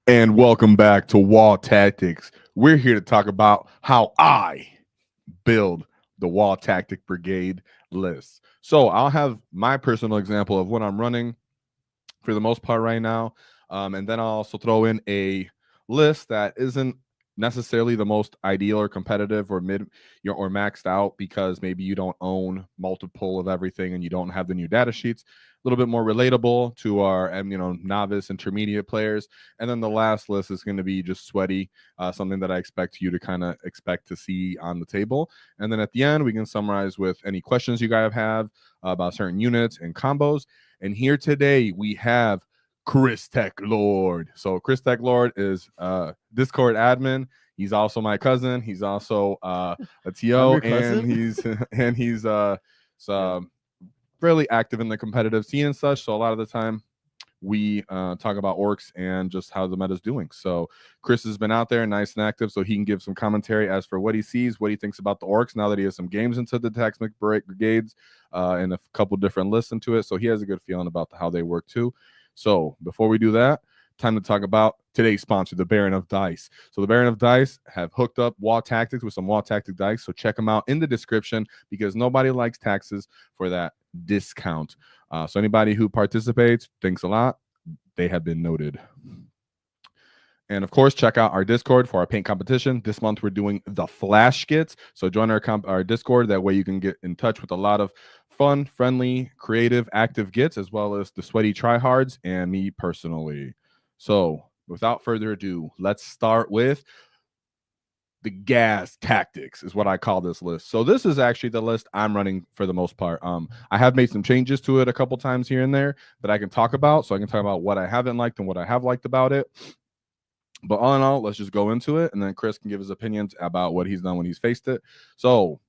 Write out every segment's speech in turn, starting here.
And welcome back to Waaaghtaktiks. We're here to talk about how I build the Waaaghtaktik Brigade list. So I'll have my personal example of what I'm running for the most part right now. And then I'll also throw in a list that isn't necessarily the most ideal or competitive or or maxed out because maybe you don't own multiple of everything and you don't have the new data sheets. A little bit more relatable to our novice intermediate players. And then the last list is going to be just sweaty, something that I expect you to kind of expect to see on the table. And then at the end we can summarize with any questions you guys have about certain units and combos. And here today we have Chris Tech Lord. So Chris Tech Lord is Discord admin. He's also my cousin. He's also a TO, and he's fairly active in the competitive scene and such. So a lot of the time we talk about orcs and just how the meta is doing. So Chris has been out there nice and active, so he can give some commentary as for what he sees, what he thinks about the orcs now that he has some games into the Taktikal Brigades and a couple different lists into it. So he has a good feeling about how they work too. So before we do that, time to talk about today's sponsor, the Baron of Dice. So the Baron of Dice have hooked up Waaaghtaktiks with some Waaaghtaktik dice. So check them out in the description because nobody likes taxes for that discount. So anybody who participates, thanks a lot. They have been noted. And of course, check out our Discord for our paint competition. This month, we're doing the Flash Skits. So join our Discord. That way you can get in touch with a lot of fun, friendly, creative, active gets, as well as the sweaty tryhards and me personally. So without further ado, let's start with the Ghaz Taktiks is what I call this list. So this is actually the list I'm running for the most part. I have made some changes to it a couple times here and there that I can talk about. So I can talk about what I haven't liked and what I have liked about it. But all in all, let's just go into it, and then Chris can give his opinions about what he's done when he's faced it. So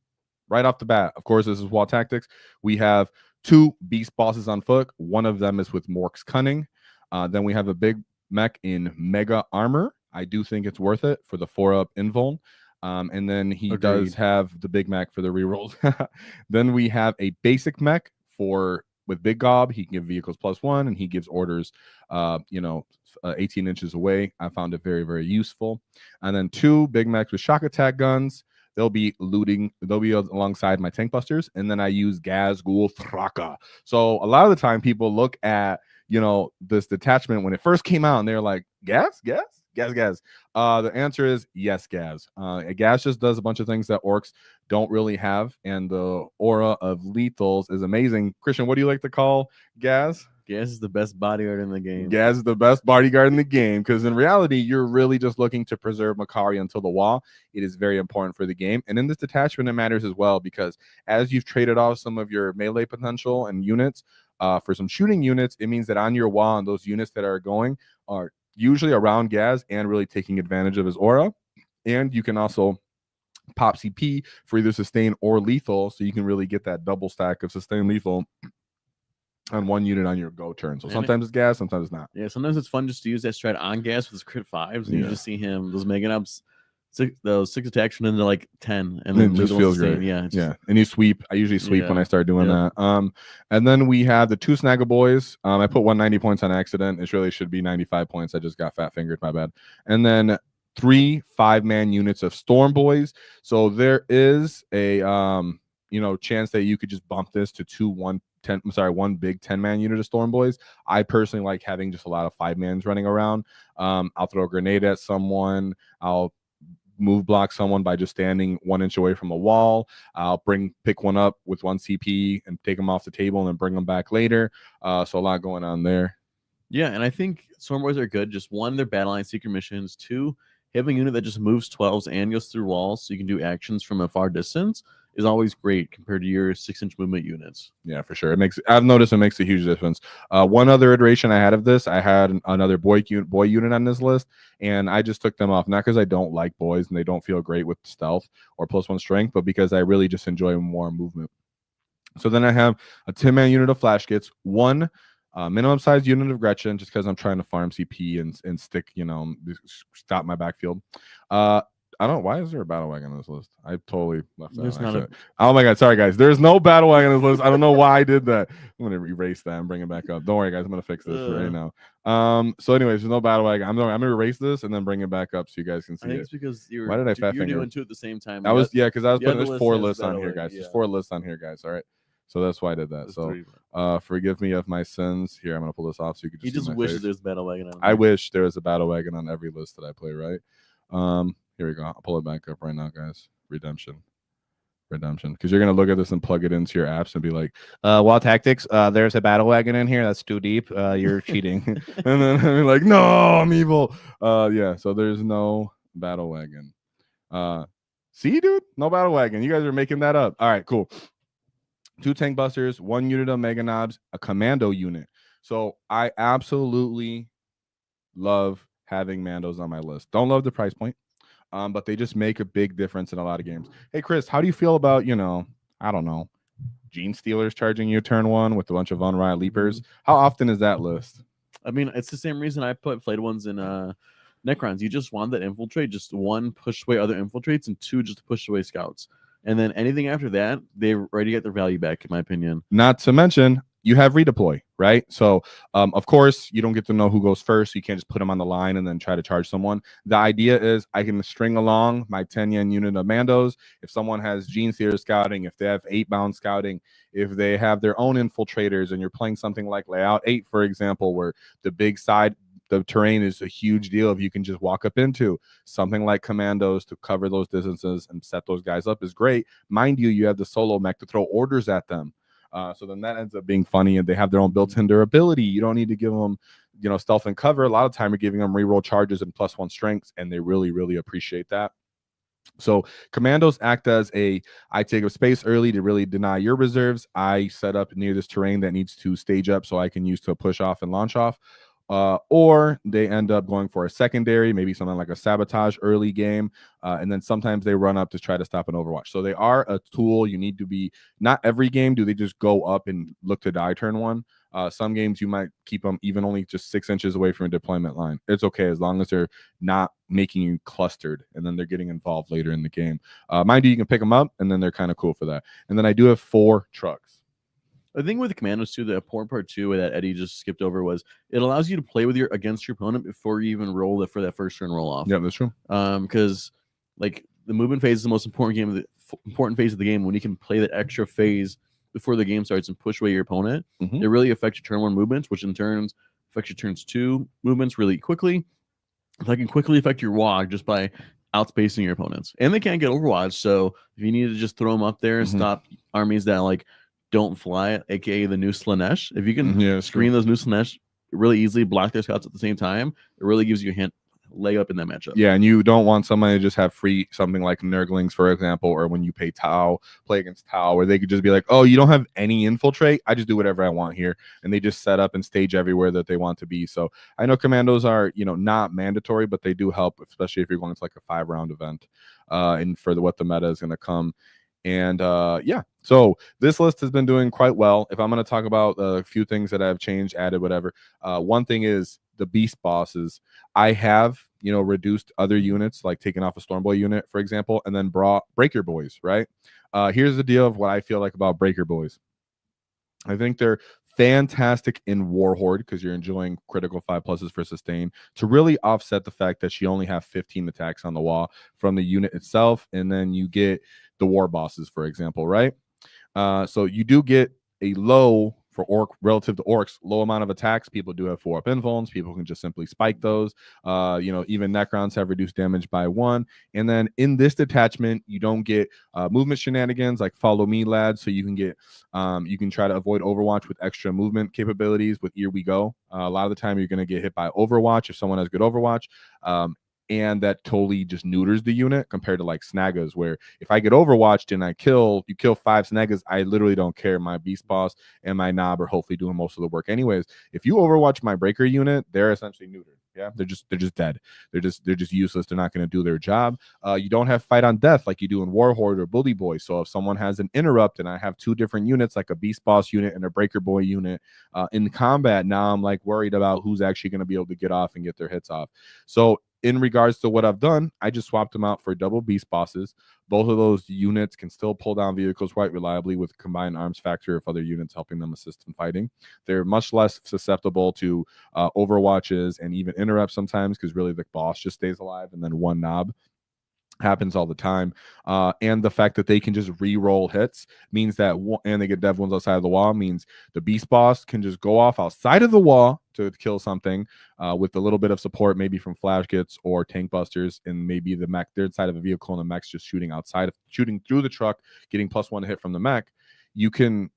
right off the bat, of course, this is Waaaghtaktiks. We have 2 beast bosses on foot. One of them is with Mork's Cunning. Then we have a big mech in Mega Armor. I do think it's worth it for the 4-up invuln. And then he does have the big mech for the rerolls. Then we have a basic mech with Big Gob. He can give vehicles +1, and he gives orders 18 inches away. I found it very, very useful. And then 2 big mechs with shock attack guns. They'll be alongside my tank busters. And then I use Ghaz Thraka. So a lot of the time people look at this detachment when it first came out and they're like, Ghaz. The answer is yes, Ghaz. Ghaz just does a bunch of things that orcs don't really have, and the aura of lethals is amazing. Christian, what do you like to call Ghaz? Ghaz is the best bodyguard in the game. Ghaz is the best bodyguard in the game because in reality, you're really just looking to preserve Makari until the wall. It is very important for the game. And in this detachment, it matters as well because as you've traded off some of your melee potential and units for some shooting units, it means that on your wall and those units that are going are usually around Ghaz and really taking advantage of his aura. And you can also pop CP for either sustain or lethal, so you can really get that double stack of sustain lethal on one unit on your go turn. So sometimes it's Ghaz, sometimes it's not. Yeah, sometimes it's fun just to use that strat on Ghaz with his crit 5s, and you just see him, those Mega Nubs, those 6 attacks turn into like 10, and then it just feels great. Yeah, and you sweep. I usually sweep when I start doing that. And then we have the 2 Snaggle Boys. I put 190 points on accident. It really should be 95 points. I just got fat fingered. My bad. And then 3 5-man units of Storm Boys. So there is a chance that you could just bump this to one big 10-man unit of Storm Boys. I personally like having just a lot of 5-mans running around. I'll throw a grenade at someone. I'll move block someone by just standing 1 inch away from a wall. I'll pick one up with 1 CP and take them off the table and then bring them back later. So a lot going on there. Yeah, and I think Storm Boys are good. Just 1, they're battle line secret missions. 2, having a unit that just moves 12s and goes through walls so you can do actions from a far distance is always great compared to your 6-inch movement units. Yeah, for sure. I've noticed it makes a huge difference. One other iteration I had of this, I had another boy unit on this list, and I just took them off, not because I don't like boys and they don't feel great with stealth or +1 strength, but because I really just enjoy more movement. So then I have a 10-man unit of Flash Kits, 1 minimum size unit of Gretchen, just because I'm trying to farm CP and stick, stop my backfield. I don't. Why is there a battle wagon on this list? I totally left that. There's On not a- accident. Oh my god, sorry guys. There's no battle wagon on this list. I don't know why I did that. I'm gonna erase that and bring it back up. Don't worry, guys. I'm gonna fix this right now. So anyways, there's no battle wagon. I'm gonna erase this and then bring it back up so you guys can I see think it. it's because you're. Why did I fat you're finger? doing two at the same time. I was because I was the putting other there's list 4 has lists on battle here, wagon, guys. There's yeah. 4 lists on here, guys. All right. So that's why I did that. There's So 3. forgive me of my sins. Here, I'm gonna pull this off so you can just He see just my wishes face. there's battle wagon on. I wish there was a battle wagon on every list that I play, right? Here we go. I'll pull it back up right now, guys. Redemption. Because you're gonna look at this and plug it into your apps and be like, Waaaghtaktiks, there's a battle wagon in here. That's too deep. You're cheating. and then I'm like, no, I'm evil. Yeah, so there's no battle wagon. See, dude, no battle wagon. You guys are making that up. All right, cool. 2 tank busters, 1 unit of mega knobs, a commando unit. So I absolutely love having Mandos on my list. Don't love the price point, but they just make a big difference in a lot of games. Hey, Chris, how do you feel about, I don't know, Gene Stealers charging you turn 1 with a bunch of unright leapers? How often is that list? I mean, it's the same reason I put flayed ones in Necrons. You just want that infiltrate, just 1 push away other infiltrates, and 2 just push away scouts. And then anything after that, they already get their value back, in my opinion. Not to mention, you have redeploy, right? So, of course, you don't get to know who goes first. So you can't just put them on the line and then try to charge someone. The idea is I can string along my 10 yen unit of Mandos. If someone has Gene Seer scouting, if they have 8-bound scouting, if they have their own infiltrators, and you're playing something like Layout 8, for example, where the big side, the terrain is a huge deal if you can just walk up into something like commandos to cover those distances and set those guys up is great. Mind you, you have the solo mech to throw orders at them. So then that ends up being funny, and they have their own built-in durability. You don't need to give them, stealth and cover. A lot of time you're giving them reroll charges and +1 strengths, and they really, really appreciate that. So commandos act as I take up space early to really deny your reserves. I set up near this terrain that needs to stage up so I can use to push off and launch off. Or they end up going for a secondary, maybe something like a sabotage early game, and then sometimes they run up to try to stop an Overwatch. So they are a tool. You need to be, not every game do they just go up and look to die turn 1. Some games you might keep them even only just 6 inches away from a deployment line. It's okay as long as they're not making you clustered, and then they're getting involved later in the game. Mind you, you can pick them up, and then they're kind of cool for that. And then I do have 4 trucks. The thing with the commandos too, the important part too that Eddie just skipped over was it allows you to play with against your opponent before you even roll it for that first turn roll off. Yeah, that's true. Because like the movement phase is the most important phase of the game. When you can play that extra phase before the game starts and push away your opponent, it really affects your turn 1 movements, which in turns affects your turns 2 movements really quickly. That can quickly affect your WAAGH just by outspacing your opponents, and they can't get Overwatch. So if you need to just throw them up there and stop armies that like don't fly, aka the new Slanesh. If you can screen those new Slanesh really easily, block their scouts at the same time, it really gives you a leg up in that matchup. Yeah, and you don't want somebody to just have free something like Nurglings, for example, or when you play against Tau, where they could just be like, oh, you don't have any infiltrate? I just do whatever I want here. And they just set up and stage everywhere that they want to be. So I know commandos are, not mandatory, but they do help, especially if you're going to like a 5-round event and for what the meta is going to come. And yeah, so this list has been doing quite well. If I'm going to talk about a few things that I've changed, added, whatever, one thing is the beast bosses. I have, reduced other units, like taking off a Stormboy unit, for example, and then brought Breaker Boys, right? Here's the deal of what I feel like about Breaker Boys. I think they're fantastic in Warhorde because you're enjoying critical 5+ for sustain to really offset the fact that you only have 15 attacks on the wall from the unit itself, and then you get the war bosses, for example, right? So you do get a low for orc relative to orcs, low amount of attacks. People do have 4-up invulns. People can just simply spike those. Even Necrons have reduced damage by 1. And then in this detachment, you don't get movement shenanigans like follow me, lads. So you can get, you can try to avoid Overwatch with extra movement capabilities with Here We Go. A lot of the time, you're going to get hit by Overwatch if someone has good Overwatch. And that totally just neuters the unit compared to like Snaggas, where if I get Overwatched and you kill 5 Snaggas, I literally don't care. My Beast Boss and my Knob are hopefully doing most of the work anyways. If you Overwatch my Breaker unit, they're essentially neutered. Yeah, they're just dead. They're just useless. They're not going to do their job. You don't have fight on death like you do in Warhorde or Bully Boy. So if someone has an interrupt and I have 2 different units, like a Beast Boss unit and a Breaker Boy unit in combat, now I'm like worried about who's actually going to be able to get off and get their hits off. So in regards to what I've done, I just swapped them out for double beast bosses. Both of those units can still pull down vehicles quite reliably with combined arms factor if other units helping them assist in fighting. They're much less susceptible to overwatches and even interrupts sometimes, because really the boss just stays alive and then one knob happens all the time. And the fact that they can just re-roll hits means that, and they get dev ones outside of the wall, means the beast boss can just go off outside of the wall to kill something with a little bit of support, maybe from flash kits or tank busters, and maybe the mech, their side of the vehicle, and the mech's just shooting outside of, shooting through the truck, getting +1 hit from the mech. You can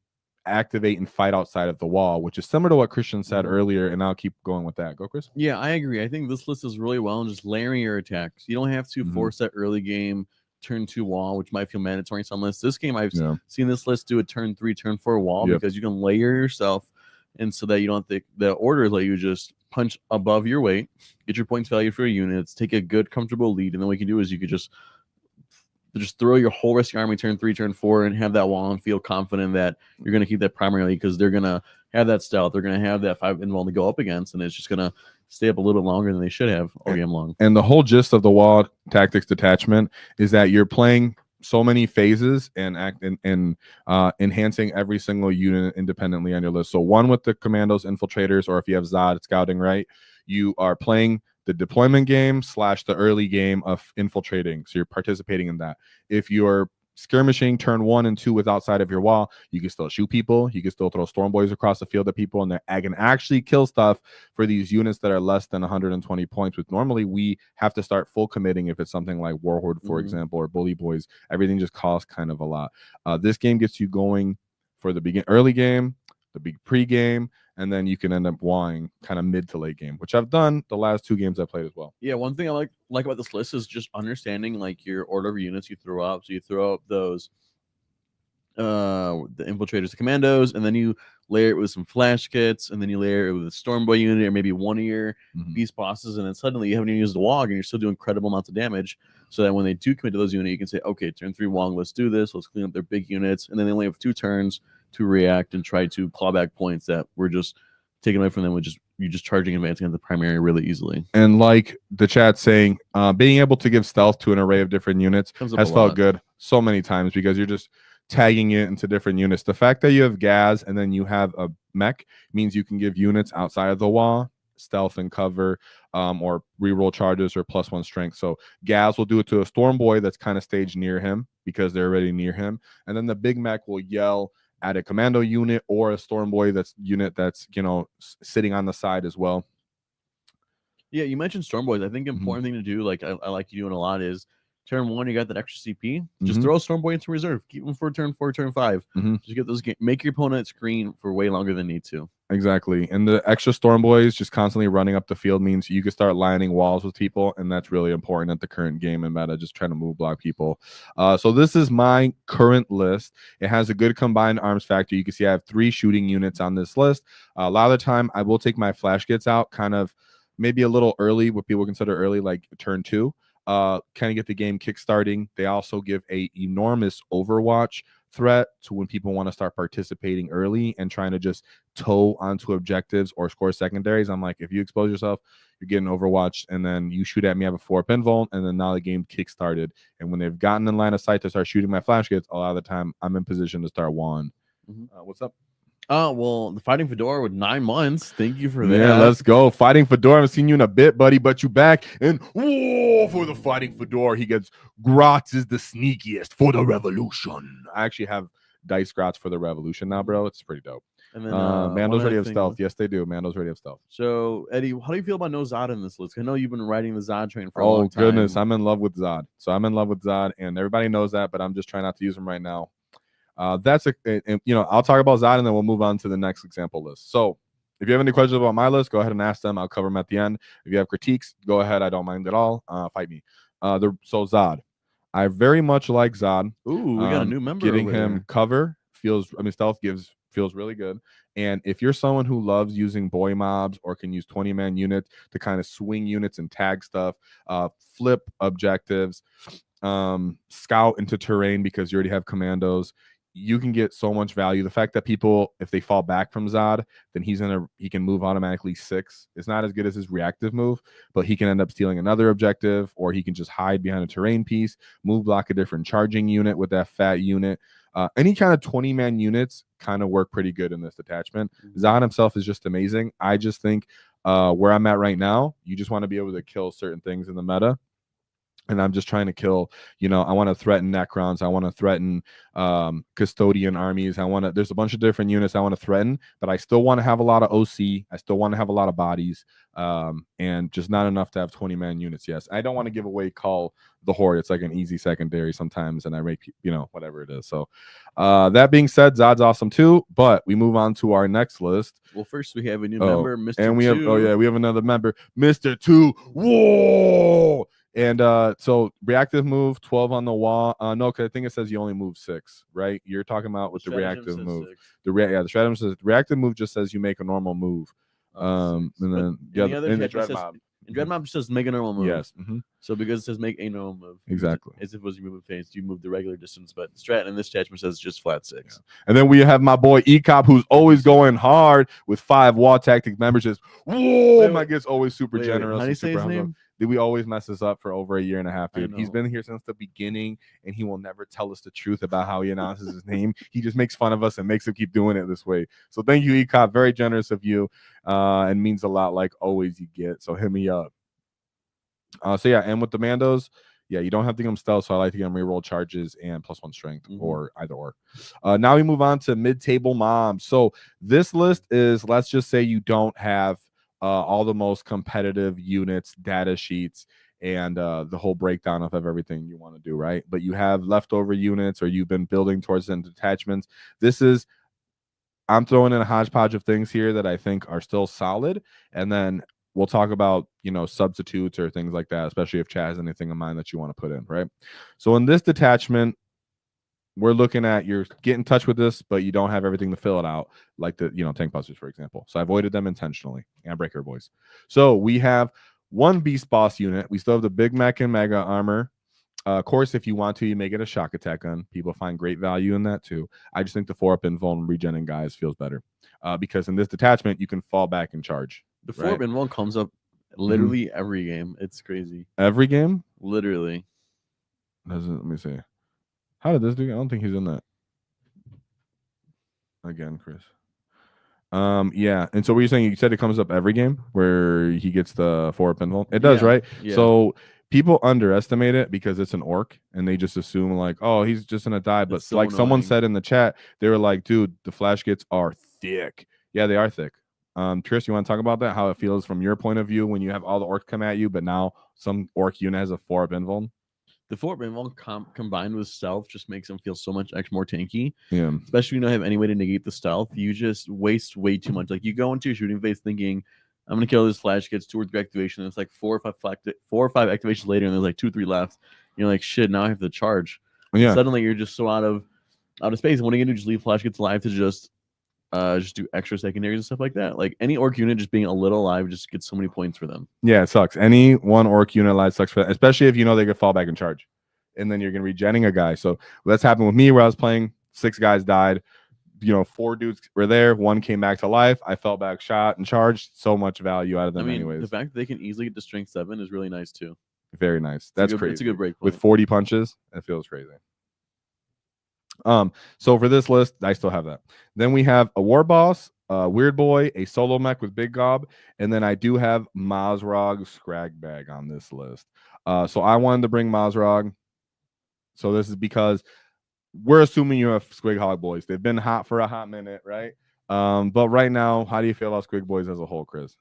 activate and fight outside of the wall, which is similar to what Christian said earlier, and I'll keep going with that. Go, Chris. Yeah, I agree. I think this list is really well in just layering your attacks. You don't have to force that early game turn 2 wall, which might feel mandatory in some lists. This game, I've seen this list do a turn 3, turn 4 wall because you can layer yourself, and so that you don't think the order let you just punch above your weight, get your points value for your units, take a good comfortable lead, and then what you can do is you could just throw your whole rest of your army turn 3, turn 4, and have that wall and feel confident that you're going to keep that primarily, because they're going to have that stealth. They're going to have that 5 invuln to go up against, and it's just going to stay up a little bit longer than they should have all game long. And the whole gist of the wall tactics detachment is that you're playing so many phases and enhancing every single unit independently on your list. So one with the commandos, infiltrators, or if you have Zod scouting, right, you are playing the deployment game / the early game of infiltrating. So you're participating in that. If you're skirmishing turn 1 and 2 with outside of your wall, you can still shoot people. You can still throw storm boys across the field at people, and they can actually kill stuff for these units that are less than 120 points, which normally we have to start full committing if it's something like Warhorde, for example, or Bully Boys. Everything just costs kind of a lot. This game gets you going for the early game, the big pre-game, and then you can end up wawing kind of mid to late game, which I've done the last 2 games I played as well. Yeah, one thing I like about this list is just understanding like your order of units you throw up. So you throw up those the infiltrators, the commandos, and then you layer it with some flash kits, and then you layer it with a storm boy unit or maybe one of your beast bosses, and then suddenly you haven't even used the WAAAGH and you're still doing incredible amounts of damage. So that when they do commit to those units, you can say, okay, turn 3 WAAAGH, let's do this, let's clean up their big units, and then they only have 2 turns to react and try to claw back points that were just taken away from them, which is you just charging and advancing on the primary really easily. And like the chat saying, being able to give stealth to an array of different units has felt good so many times, because you're just tagging it into different units. The fact that you have Ghaz and then you have a mech means you can give units outside of the wall stealth and cover, or reroll charges or +1 strength. So Ghaz will do it to a storm boy that's kind of staged near him because they're already near him, and then the big mech will yell at a commando unit or a storm boy that's sitting on the side as well. Yeah, you mentioned storm boys. I think important thing to do, like I like you doing a lot, is turn 1 you got that extra CP, just throw a storm boy into reserve, keep them for turn 4, turn 5. Just get those make your opponent screen for way longer than need to. Exactly. And the extra storm boys just constantly running up the field means you can start lining walls with people, and that's really important at the current game and meta, just trying to move block people. So this is my current list. It has a good combined arms factor. You can see I have 3 shooting units on this list. A lot of the time I will take my flash kits out kind of maybe a little early, what people consider early, like turn 2. Kind of get the game kickstarting. They also give a enormous Overwatch threat to when people want to start participating early and trying to just tow onto objectives or score secondaries. I'm like, if you expose yourself, you're getting Overwatched, and then you shoot at me, I have a 4 pinvault, and then now the game kickstarted. And when they've gotten in line of sight to start shooting my flash kits, a lot of the time I'm in position to start one. What's up? Well, the Fighting Fedora with 9 months. Thank you for that. Yeah, let's go. Fighting Fedora. I haven't seen you in a bit, buddy, but you back. And whoa, for the Fighting Fedora, he gets Grotz is the sneakiest for the revolution. I actually have dice Grotz for the revolution now, bro. It's pretty dope. And then Mandos already have stealth. Yes, they do. Mandos already have stealth. So, Eddie, how do you feel about no Zod in this list? I know you've been riding the Zod train for a long time. Oh, goodness. I'm in love with Zod. So I'm in love with Zod, and everybody knows that, but I'm just trying not to use him right now. I'll talk about Zod, and then we'll move on to the next example list. So if you have any questions about my list, go ahead and ask them. I'll cover them at the end. If you have critiques, go ahead. I don't mind at all. Fight me. So Zod, I very much like Zod. Ooh, we got a new member. Getting him cover stealth feels really good. And if you're someone who loves using boy mobs or can use 20-man units to kind of swing units and tag stuff, flip objectives, scout into terrain because you already have commandos, you can get so much value. The fact that people, if they fall back from Zod, then he can move automatically 6. It's not as good as his reactive move, but he can end up stealing another objective, or he can just hide behind a terrain piece, move block a different charging unit with that fat unit. Any kind of 20-man units kind of work pretty good in this detachment. Zod himself is just amazing. I just think where I'm at right now, you just want to be able to kill certain things in the meta. And I'm just trying to kill, I want to threaten Necrons. I want to threaten custodian armies. There's a bunch of different units I want to threaten, but I still want to have a lot of OC. I still want to have a lot of bodies, and just not enough to have 20-man units. Yes, I don't want to give away Call the Horde. It's like an easy secondary sometimes, and I make, whatever it is. So that being said, Zod's awesome too, but we move on to our next list. Well, first we have a new member, Mr. And we 2. have, we have another member, Mr. 2. Whoa! And so reactive move 12 on the wall. No, because I think it says you only move 6, right? You're talking about with the reactive move. 6. The stratagem says reactive move just says you make a normal move. And then in the dread mob. And Dread Mob just says make a normal move. Yes. So because it says make a normal move, Exactly. as if it was you move a phase, you move the regular distance. But strat in this attachment says just flat 6. Yeah. And then we have my boy Ecop, who's always going hard with 5 Waaaghtaktiks members. Just my gets always super generous. How do you say his name? Did we always mess this up for over a year and a half, dude? He's been here since the beginning, and he will never tell us the truth about how he announces his name. He just makes fun of us and makes him keep doing it this way. So thank you, Ecop. Very generous of you, and means a lot, like always you get. So hit me up. So yeah, and with the Mandos, yeah, you don't have to get them stealth, so I like to get them reroll charges and +1 strength, or either or. Now we move on to mid-table mobs. So this list is, let's just say you don't have all the most competitive units, data sheets, and the whole breakdown of everything you want to do, right? But you have leftover units, or you've been building towards them detachments. I'm throwing in a hodgepodge of things here that I think are still solid, and then we'll talk about, substitutes or things like that, especially if Chad has anything in mind that you want to put in, right? So in this detachment, we're looking at, you're getting in touch with this, but you don't have everything to fill it out, like the, tank busters, for example. So I avoided them intentionally, and breaker boys. So we have 1 beast boss unit. We still have the Big Mech and Mega armor. Of course, if you want to, you may get a shock attack gun. People find great value in that too. I just think the 4-up invuln regening guys feels better, because in this detachment, you can fall back and charge. The 4-up invuln comes up literally every game. It's crazy. Every game? Literally. Let me see. How did this do? I don't think he's in that. Again, Chris. Yeah. And so what you're saying, you said it comes up every game where he gets the 4-up invuln? It does, right? Yeah. So people underestimate it because it's an orc, and they just assume like, oh, he's just gonna die. But so like someone said in the chat, they were like, dude, the flash kits are thick. Yeah, they are thick. Chris, you want to talk about that? How it feels from your point of view when you have all the orcs come at you, but now some orc unit has a 4-up invuln? The 4-up invuln combined with stealth just makes them feel so much more tanky. Yeah. Especially when you don't have any way to negate the stealth. You just waste way too much. Like, you go into your shooting phase thinking, I'm going to kill this flash, gets 2 or 3 activation. And it's like 4 or 5 activations later, and there's like 2 or 3 left. And you're like, shit, now I have to charge. Yeah. Suddenly you're just so out of space. And what are you going to do? Just leave flash gets alive to just do extra secondaries and stuff like that. Like, any orc unit just being a little alive just gets so many points for them. Yeah, it sucks. Any one orc unit alive sucks for that, especially if you know they could fall back and charge, and then you're gonna be regenning a guy. So that's happened with me where I was playing, 6 guys died, 4 dudes were there, 1 came back to life, I fell back, shot, and charged. So much value out of them. Anyways, the fact that they can easily get to strength 7 is really nice too. Very nice. That's crazy. It's a good break point. With 40 punches, it feels crazy. So for this list, I still have that. Then we have a war boss, Weird Boy, a solo mech with Big Gob, and then I do have Mozrog Scrag Bag on this list. So I wanted to bring Mozrog. So this is because we're assuming you have Squig Hog Boys. They've been hot for a hot minute, right? But right now, how do you feel about Squig Boys as a whole, Chris?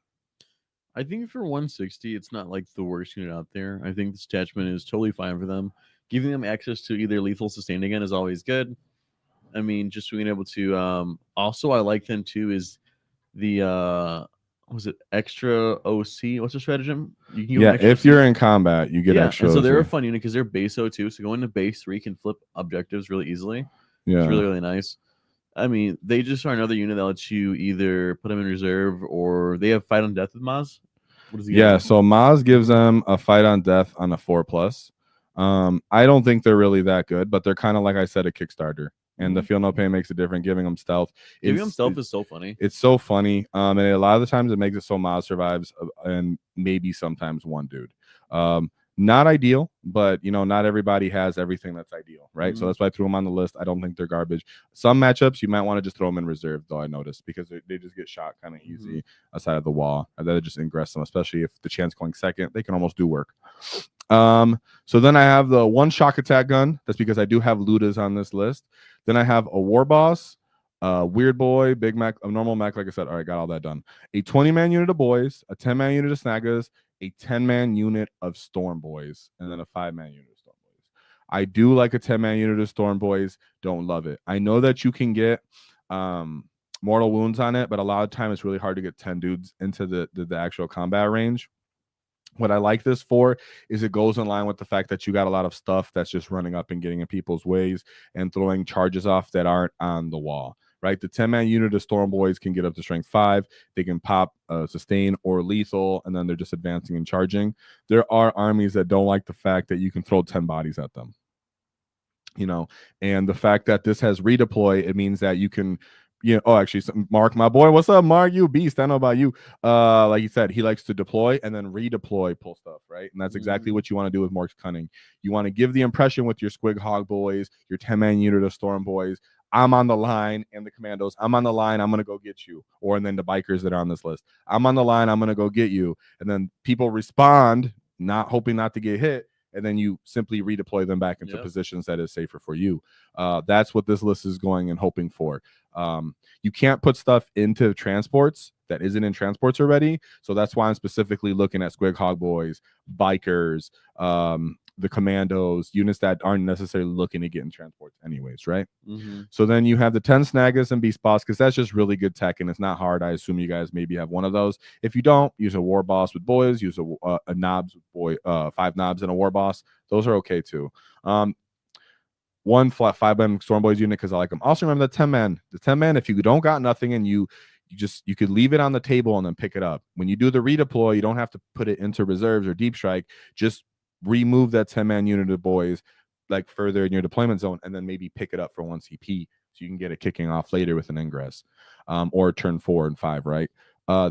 I think for 160, it's not like the worst unit out there. I think this attachment is totally fine for them. Giving them access to either lethal sustained again is always good. I mean, just being able to also, I like them too is the was it extra OC? What's the stratagem? You can if you're in combat, you get extra. So they're a fun unit because they're base 02. So going to base 3 can flip objectives really easily. Yeah, it's really, really nice. I mean, they just are another unit that lets you either put them in reserve, or they have fight on death with Maz. What does he get? So Maz gives them a fight on death on a 4+. I don't think they're really that good, but they're kind of, like I said, a Kickstarter. and the feel no pain makes it different. Giving them stealth, Giving them stealth is so funny. It's so funny, and a lot of the times it makes it so Mobz survives, and maybe sometimes one dude. Not ideal, but you know, not everybody has everything that's ideal, right? So that's why I threw them on the list. I don't think they're garbage. Some matchups you might want to just throw them in reserve, though. I noticed because they just get shot kind of easy aside of the wall, and then just ingress them, especially if the chance going second, they can almost do work. So then I have the one shock attack gun. That's because I do have Ludas on this list. Then I have a war boss, weird boy, big Mac, a normal Mac. Like I said, all right, got all that done. A 20-man unit of boys, a 10-man unit of Snaggas, a 10-man unit of Storm Boys, and then a 5-man unit of Storm Boys. I do like a 10-man unit of Storm Boys. Don't love it. I know that you can get mortal wounds on it, but a lot of time it's really hard to get 10 dudes into the actual combat range. What I like this for is it goes in line with the fact that you got a lot of stuff that's just running up and getting in people's ways and throwing charges off that aren't on the wall. Right, the 10-man unit of Storm Boys can get up to strength 5. They can pop sustain or lethal, and then they're just advancing and charging. There are armies that don't like the fact that you can throw 10 bodies at them. You know, and the fact that this has redeploy, it means that you can, you know, oh, actually, Mark, my boy, what's up, Mark? You beast. I know about you. Like he said, he likes to deploy and then redeploy, pull stuff, right? And that's exactly what you want to do with Mark's Cunning. You want to give the impression with your Squig Hog Boys, your 10-man unit of Storm Boys, I'm on the line, and the commandos, I'm on the line, I'm going to go get you. Or and then the bikers that are on this list, I'm on the line, I'm going to go get you. And then people respond, not hoping not to get hit, and then you simply redeploy them back into positions that is safer for you. That's what this list is going and hoping for. You can't put stuff into transports that isn't in transports already. So that's why I'm specifically looking at Squig Hog Boys, bikers, the commandos, units that aren't necessarily looking to get in transports anyways, right? So then you have the 10 Snaggas and Beast Boss, because that's just really good tech and it's not hard. I assume you guys maybe have one of those. If you don't, use a War Boss with boys, use a Knobs with boy, 5 Knobs and a War Boss. Those are okay too. One flat 5-man Storm Boys unit because I like them. Also remember the 10-man. The 10-man, if you don't got nothing and you could leave it on the table and then pick it up. When you do the redeploy, you don't have to put it into reserves or deep strike. Just remove that 10-man unit of boys like further in your deployment zone and then maybe pick it up for 1 CP so you can get it kicking off later with an ingress or turn 4 and 5, right?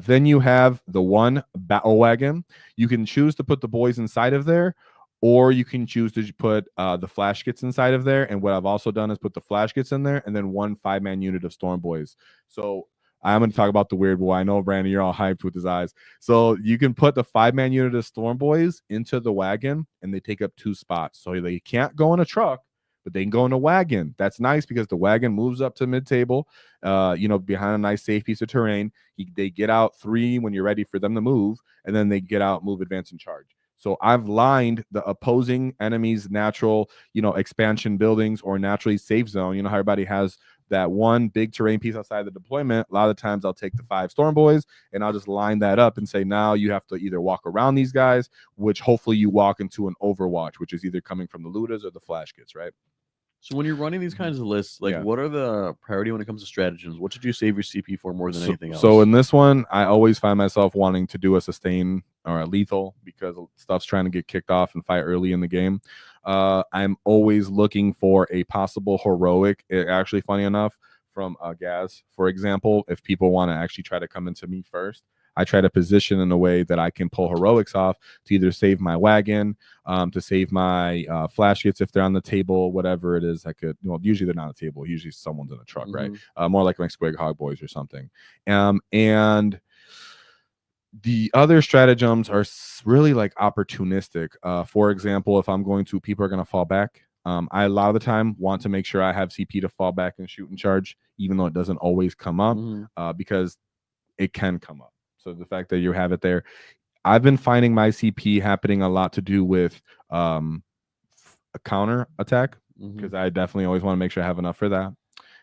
Then you have the one battle wagon. You can choose to put the boys inside of there, or you can choose to put the flash kits inside of there. And what I've also done is put the flash kits in there and then 1 5-man unit of Storm Boys. So I'm going to talk about the weird boy. I know, Brandon, you're all hyped with his eyes. So you can put the 5-man unit of Storm Boys into the wagon, and they take up 2 spots. So they can't go in a truck, but they can go in a wagon. That's nice because the wagon moves up to mid-table, you know, behind a nice safe piece of terrain. They get out 3 when you're ready for them to move, and then they get out, move, advance, and charge. So I've lined the opposing enemy's natural, you know, expansion buildings or naturally safe zone. You know how everybody has that one big terrain piece outside the deployment. A lot of times I'll take the 5 Storm Boys and I'll just line that up and say, now you have to either walk around these guys, which hopefully you walk into an Overwatch, which is either coming from the Ludas or the flash kits, right? So when you're running these kinds of lists, like what are the priority when it comes to stratagems? What should you save your CP for more than anything else? So in this one, I always find myself wanting to do a sustain or a lethal because stuff's trying to get kicked off and fight early in the game. I'm always looking for a possible heroic. Actually, funny enough, from Ghaz, for example, if people want to actually try to come into me first, I try to position in a way that I can pull heroics off to either save my wagon, to save my flash kits if they're on the table, whatever it is. I could, well, usually they're not on the table. Usually someone's in a truck, right? More like my Squig Hog Boys or something. And the other stratagems are really like opportunistic. For example, if I'm going to, people are going to fall back. I a lot of the time want to make sure I have CP to fall back and shoot and charge, even though it doesn't always come up, because it can come up. So the fact that you have it there, I've been finding my CP happening a lot to do with a counter attack, because I definitely always want to make sure I have enough for that.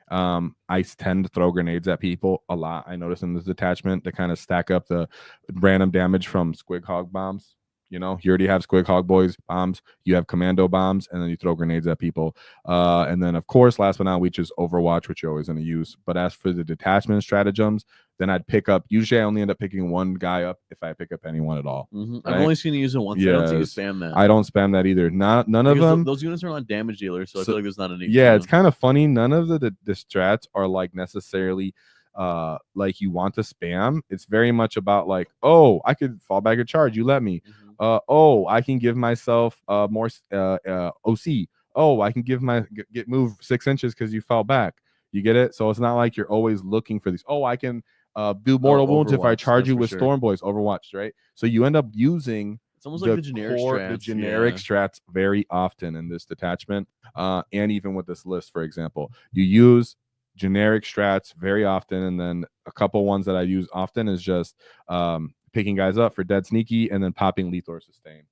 I tend to throw grenades at people a lot. I notice in this detachment to kind of stack up the random damage from Squig Hog bombs. You know, you already have Squig Hog Boys bombs, you have commando bombs, and then you throw grenades at people. And then, of course, last but not least is Overwatch, which you're always going to use. But as for the detachment stratagems, then I'd pick up. Usually, I only end up picking one guy up if I pick up anyone at all. I've right? only seen you use it once. I don't see you spam that. I don't spam that either. None of Because them. those units are not damage dealers, so I feel like there's not a need. Yeah, it's kind of funny. None of the strats are like necessarily like you want to spam. It's very much about like, oh, I could fall back a charge, you let me. Oh, I can give myself more OC. Oh, I can get move 6 inches because you fell back. You get it? So it's not like you're always looking for these. Oh, I can do mortal wounds if I charge you with Storm Boys. Overwatch, right? So you end up using it's almost like the generic strats very often in this detachment, and even with this list, for example, you use generic strats very often, and then a couple ones that I use often is just picking guys up for dead sneaky and then popping lethal or sustain.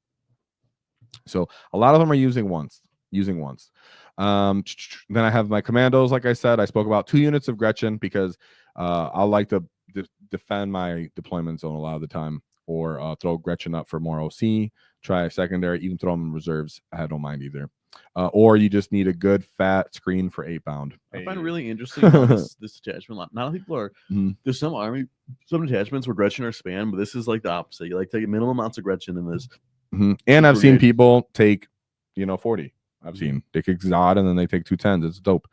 So a lot of them are using once. Then I have my commandos. Like I said, I spoke about 2 units of Gretchen because I like to defend my deployment zone a lot of the time, or throw Gretchen up for more OC, try a secondary, even throw them in reserves. I don't mind either. Or you just need a good fat screen for 8-pound. I find it really interesting how this detachment. Not a lot of people are. There's some detachments where Gretchen are spam, but this is like the opposite. You like take minimum amounts of Gretchen in this. And I've seen people take, 40. I've seen they kick Zod and then they take 2 10s. It's dope.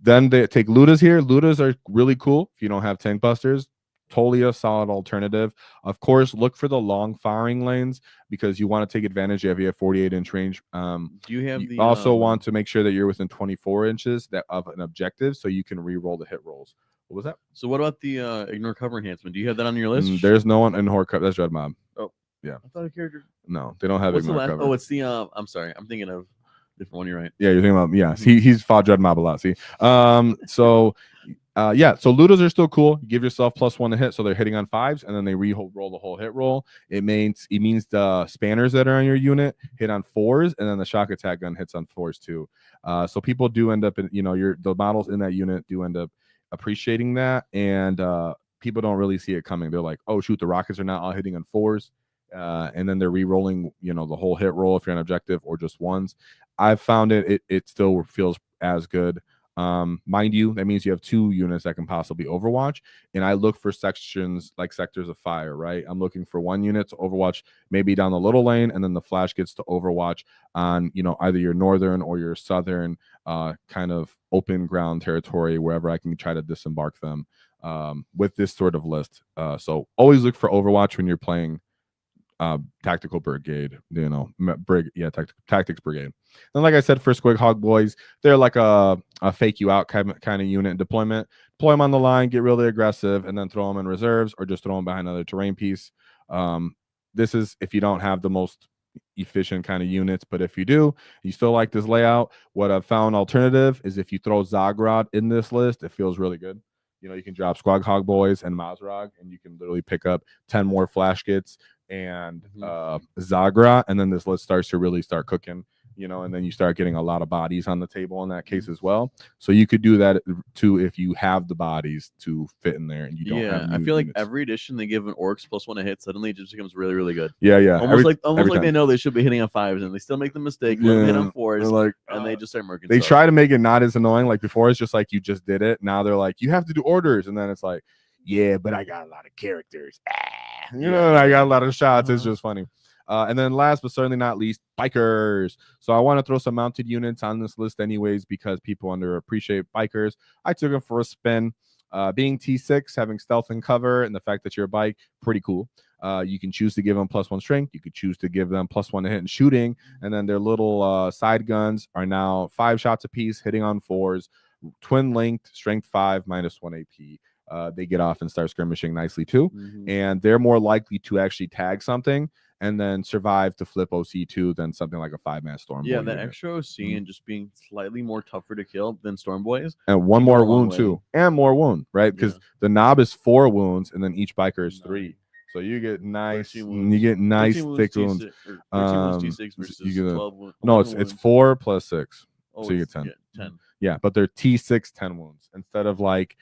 Then they take Ludas here. Ludas are really cool if you don't have tank busters. Totally a solid alternative. Of course, look for the long firing lanes because you want to take advantage if you have 48-inch range. Do you have you also want to make sure that you're within 24 inches of an objective so you can re-roll the hit rolls. What was that? So what about the ignore cover enhancement? Do you have that on your list? There's no one in Horde cover. That's Dread Mob. Oh, yeah. I thought a character. No, they don't have ignore cover. Oh, it's the I'm sorry. I'm thinking of different one. You're right. Yeah, you're thinking about he's fought Dread Mob a lot. See, so Ludas are still cool. You give yourself +1 to hit, so they're hitting on 5s, and then they roll the whole hit roll. It means the spanners that are on your unit hit on 4s, and then the shock attack gun hits on 4s too. So people do end up in the models in that unit do end up appreciating that, and people don't really see it coming. They're like, oh shoot, the rockets are not all hitting on 4s. And then they're re-rolling, the whole hit roll if you're on objective or just 1s. I've found it still feels as good. Mind you, that means you have 2 units that can possibly overwatch, and I look for sections like sectors of fire, right? I'm looking for 1 unit to overwatch maybe down the little lane, and then the flash gets to overwatch on either your northern or your southern kind of open ground territory, wherever I can try to disembark them with this sort of list. So always look for overwatch when you're playing Tactical Brigade, Taktiks Brigade. And like I said, for Squig Hog Boys, they're like a fake you out kind of unit in deployment. Deploy them on the line, get really aggressive, and then throw them in reserves or just throw them behind another terrain piece. This is if you don't have the most efficient kind of units, but if you do, you still like this layout. What I've found alternative is if you throw Zagrod in this list, it feels really good. You can drop Squag Hog Boys and Mazrog, and you can literally pick up 10 more flash kits and Zagra, and then this list starts to really start cooking, and then you start getting a lot of bodies on the table in that case as well. So you could do that too if you have the bodies to fit in there and you don't have I feel like every edition they give an orcs +1 a hit, suddenly it just becomes really, really good. Yeah. Almost like they know they should be hitting on 5s and they still make the mistake, hit on 4s, and they just start murking. They try to make it not as annoying. Like before, it's just like you just did it. Now they're like, you have to do orders, and then it's like, yeah, but I got a lot of characters. I got a lot of shots. It's just funny. And then last but certainly not least, bikers. So I want to throw some mounted units on this list anyways because people underappreciate bikers. I took them for a spin. Being T6, having stealth and cover, and the fact that you're a bike, pretty cool. You can choose to give them +1 strength. You could choose to give them +1 to hit and shooting. And then their little side guns are now 5 shots apiece, hitting on 4s, twin linked, strength 5, -1 AP. They get off and start skirmishing nicely too, and they're more likely to actually tag something and then survive to flip OC2 than something like a 5-man Storm. Yeah, that extra OC and just being slightly more tougher to kill than Storm Boys, and 1 more wound too, and more wound, right? Because the knob is 4 wounds, and then each biker is 3, so you get nice, thick wounds. T6 versus 12 wounds. No, it's 4 + 6, so you get 10. 10. Yeah, but they're T6 10 wounds instead of like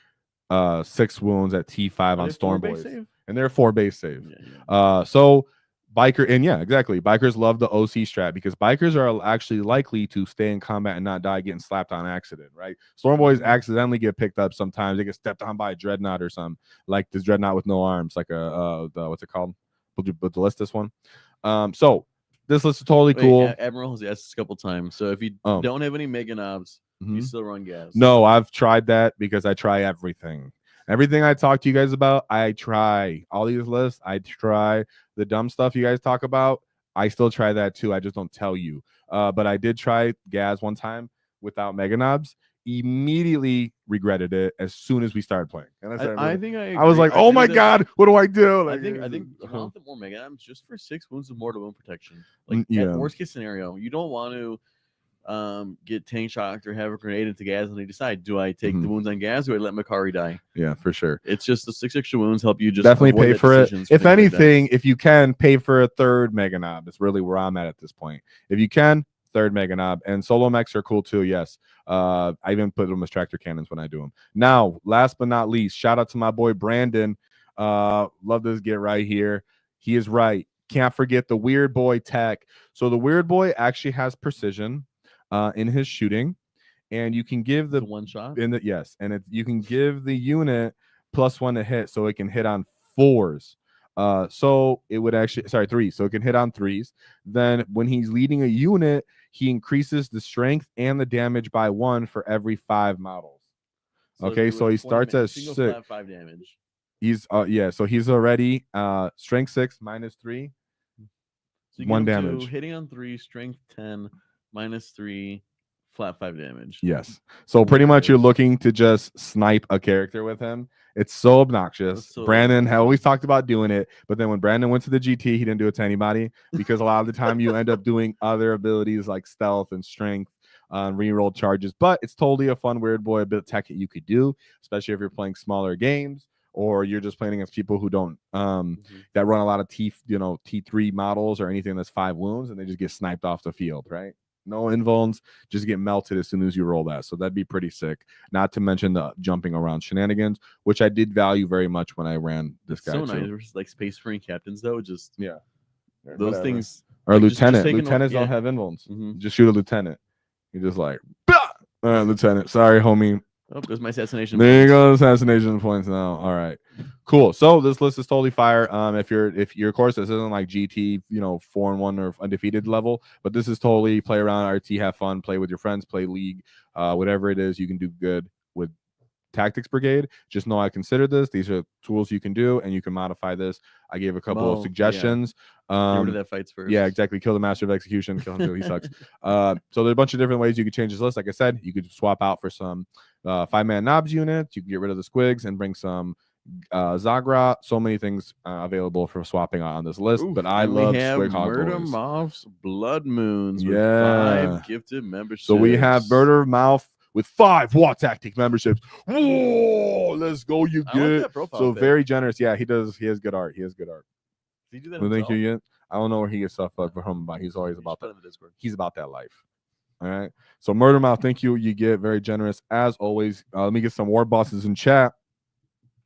6 wounds at T5 on Storm Boys, and they're 4 base save. So Biker, and yeah, exactly. Bikers love the OC strat because bikers are actually likely to stay in combat and not die getting slapped on accident, right? Storm boys accidentally get picked up sometimes. They get stepped on by a dreadnought or something, like this dreadnought with no arms, like what's it called? But the list this one. So this list is totally cool. Admiral has asked this a couple times. So if you don't have any mega knobs, you still run gas. No, I've tried that because I try everything. Everything I talk to you guys about, I try. All these lists, I try. The dumb stuff you guys talk about, I still try that too. I just don't tell you. But I did try Ghaz one time without mega knobs. Immediately regretted it as soon as we started playing. And I was like, oh my god, what do I do? Like, I think want the more mega knobs just for 6 wounds of mortal wound protection. Like worst case scenario, you don't want to get tank shocked or have a grenade into Ghaz and they decide, do I take the wounds on Ghaz or do I let Makari die? Yeah, for sure. It's just the 6 extra wounds help you just definitely pay for it. If anything, if you can pay for a third mega knob, it's really where I'm at this point. If you can, third mega knob, and solo mechs are cool too. Yes, I even put them as tractor cannons when I do them. Now, last but not least, shout out to my boy Brandon. Love this get right here. He is right. Can't forget the weird boy tech. So the weird boy actually has precision in his shooting, and you can give the one shot in the you can give the unit +1 to hit, so it can hit on 4s. So it would actually 3s, so it can hit on 3s. Then when he's leading a unit, he increases the strength and the damage by 1 for every 5 models. Okay, so he starts at 6. 5 damage. He's so he's already strength 6 -3, so 1 damage. Hitting on 3, strength 10, -3, flat 5 damage. Yes. So pretty much you're looking to just snipe a character with him. It's so obnoxious. Brandon had always talked about doing it, but then when Brandon went to the GT, he didn't do it to anybody because a lot of the time you end up doing other abilities like stealth and strength, reroll charges. But it's totally a fun weird boy bit of tech that you could do, especially if you're playing smaller games or you're just playing against people who don't that run a lot of T3 models or anything that's 5 wounds and they just get sniped off the field, right? No invulns, just get melted as soon as you roll that. So that'd be pretty sick. Not to mention the jumping around shenanigans, which I did value very much when I ran this guy. So nice. Versus like Space Marine captains, though. Just those things. Or like lieutenant. Lieutenants don't have invulns. Just shoot a lieutenant. You're just like, lieutenant. Sorry, homie. Oh, there's my assassination. There you go, assassination points now. All right, cool. So this list is totally fire. If your course, this isn't like GT, 4-1 or undefeated level, but this is totally play around, RT, have fun, play with your friends, play league, whatever it is, you can do good with Taktiks Brigade. Just know I consider this. These are tools you can do, and you can modify this. I gave a couple of suggestions. Get rid of that fights first. Yeah, exactly. Kill the master of execution. Kill him too. He sucks. So there's a bunch of different ways you could change this list. Like I said, you could swap out for some 5-man knobs units. You can get rid of the squigs and bring some Zagra. So many things available for swapping on this list. But I love Squig Hog Murder Boys. Mouth's Blood Moons with 5 gifted memberships. So we have Murder Mouth with 5 Waaaghtaktiks memberships. Whoa, let's go, you good. So very generous. Yeah, he does. He has good art. He has good art. Did he do that Thank you yet? I don't know where he gets stuff from, but he's always about that. He's about that life. All right. So Murder Mouth, thank you. You get very generous as always. Let me get some war bosses in chat.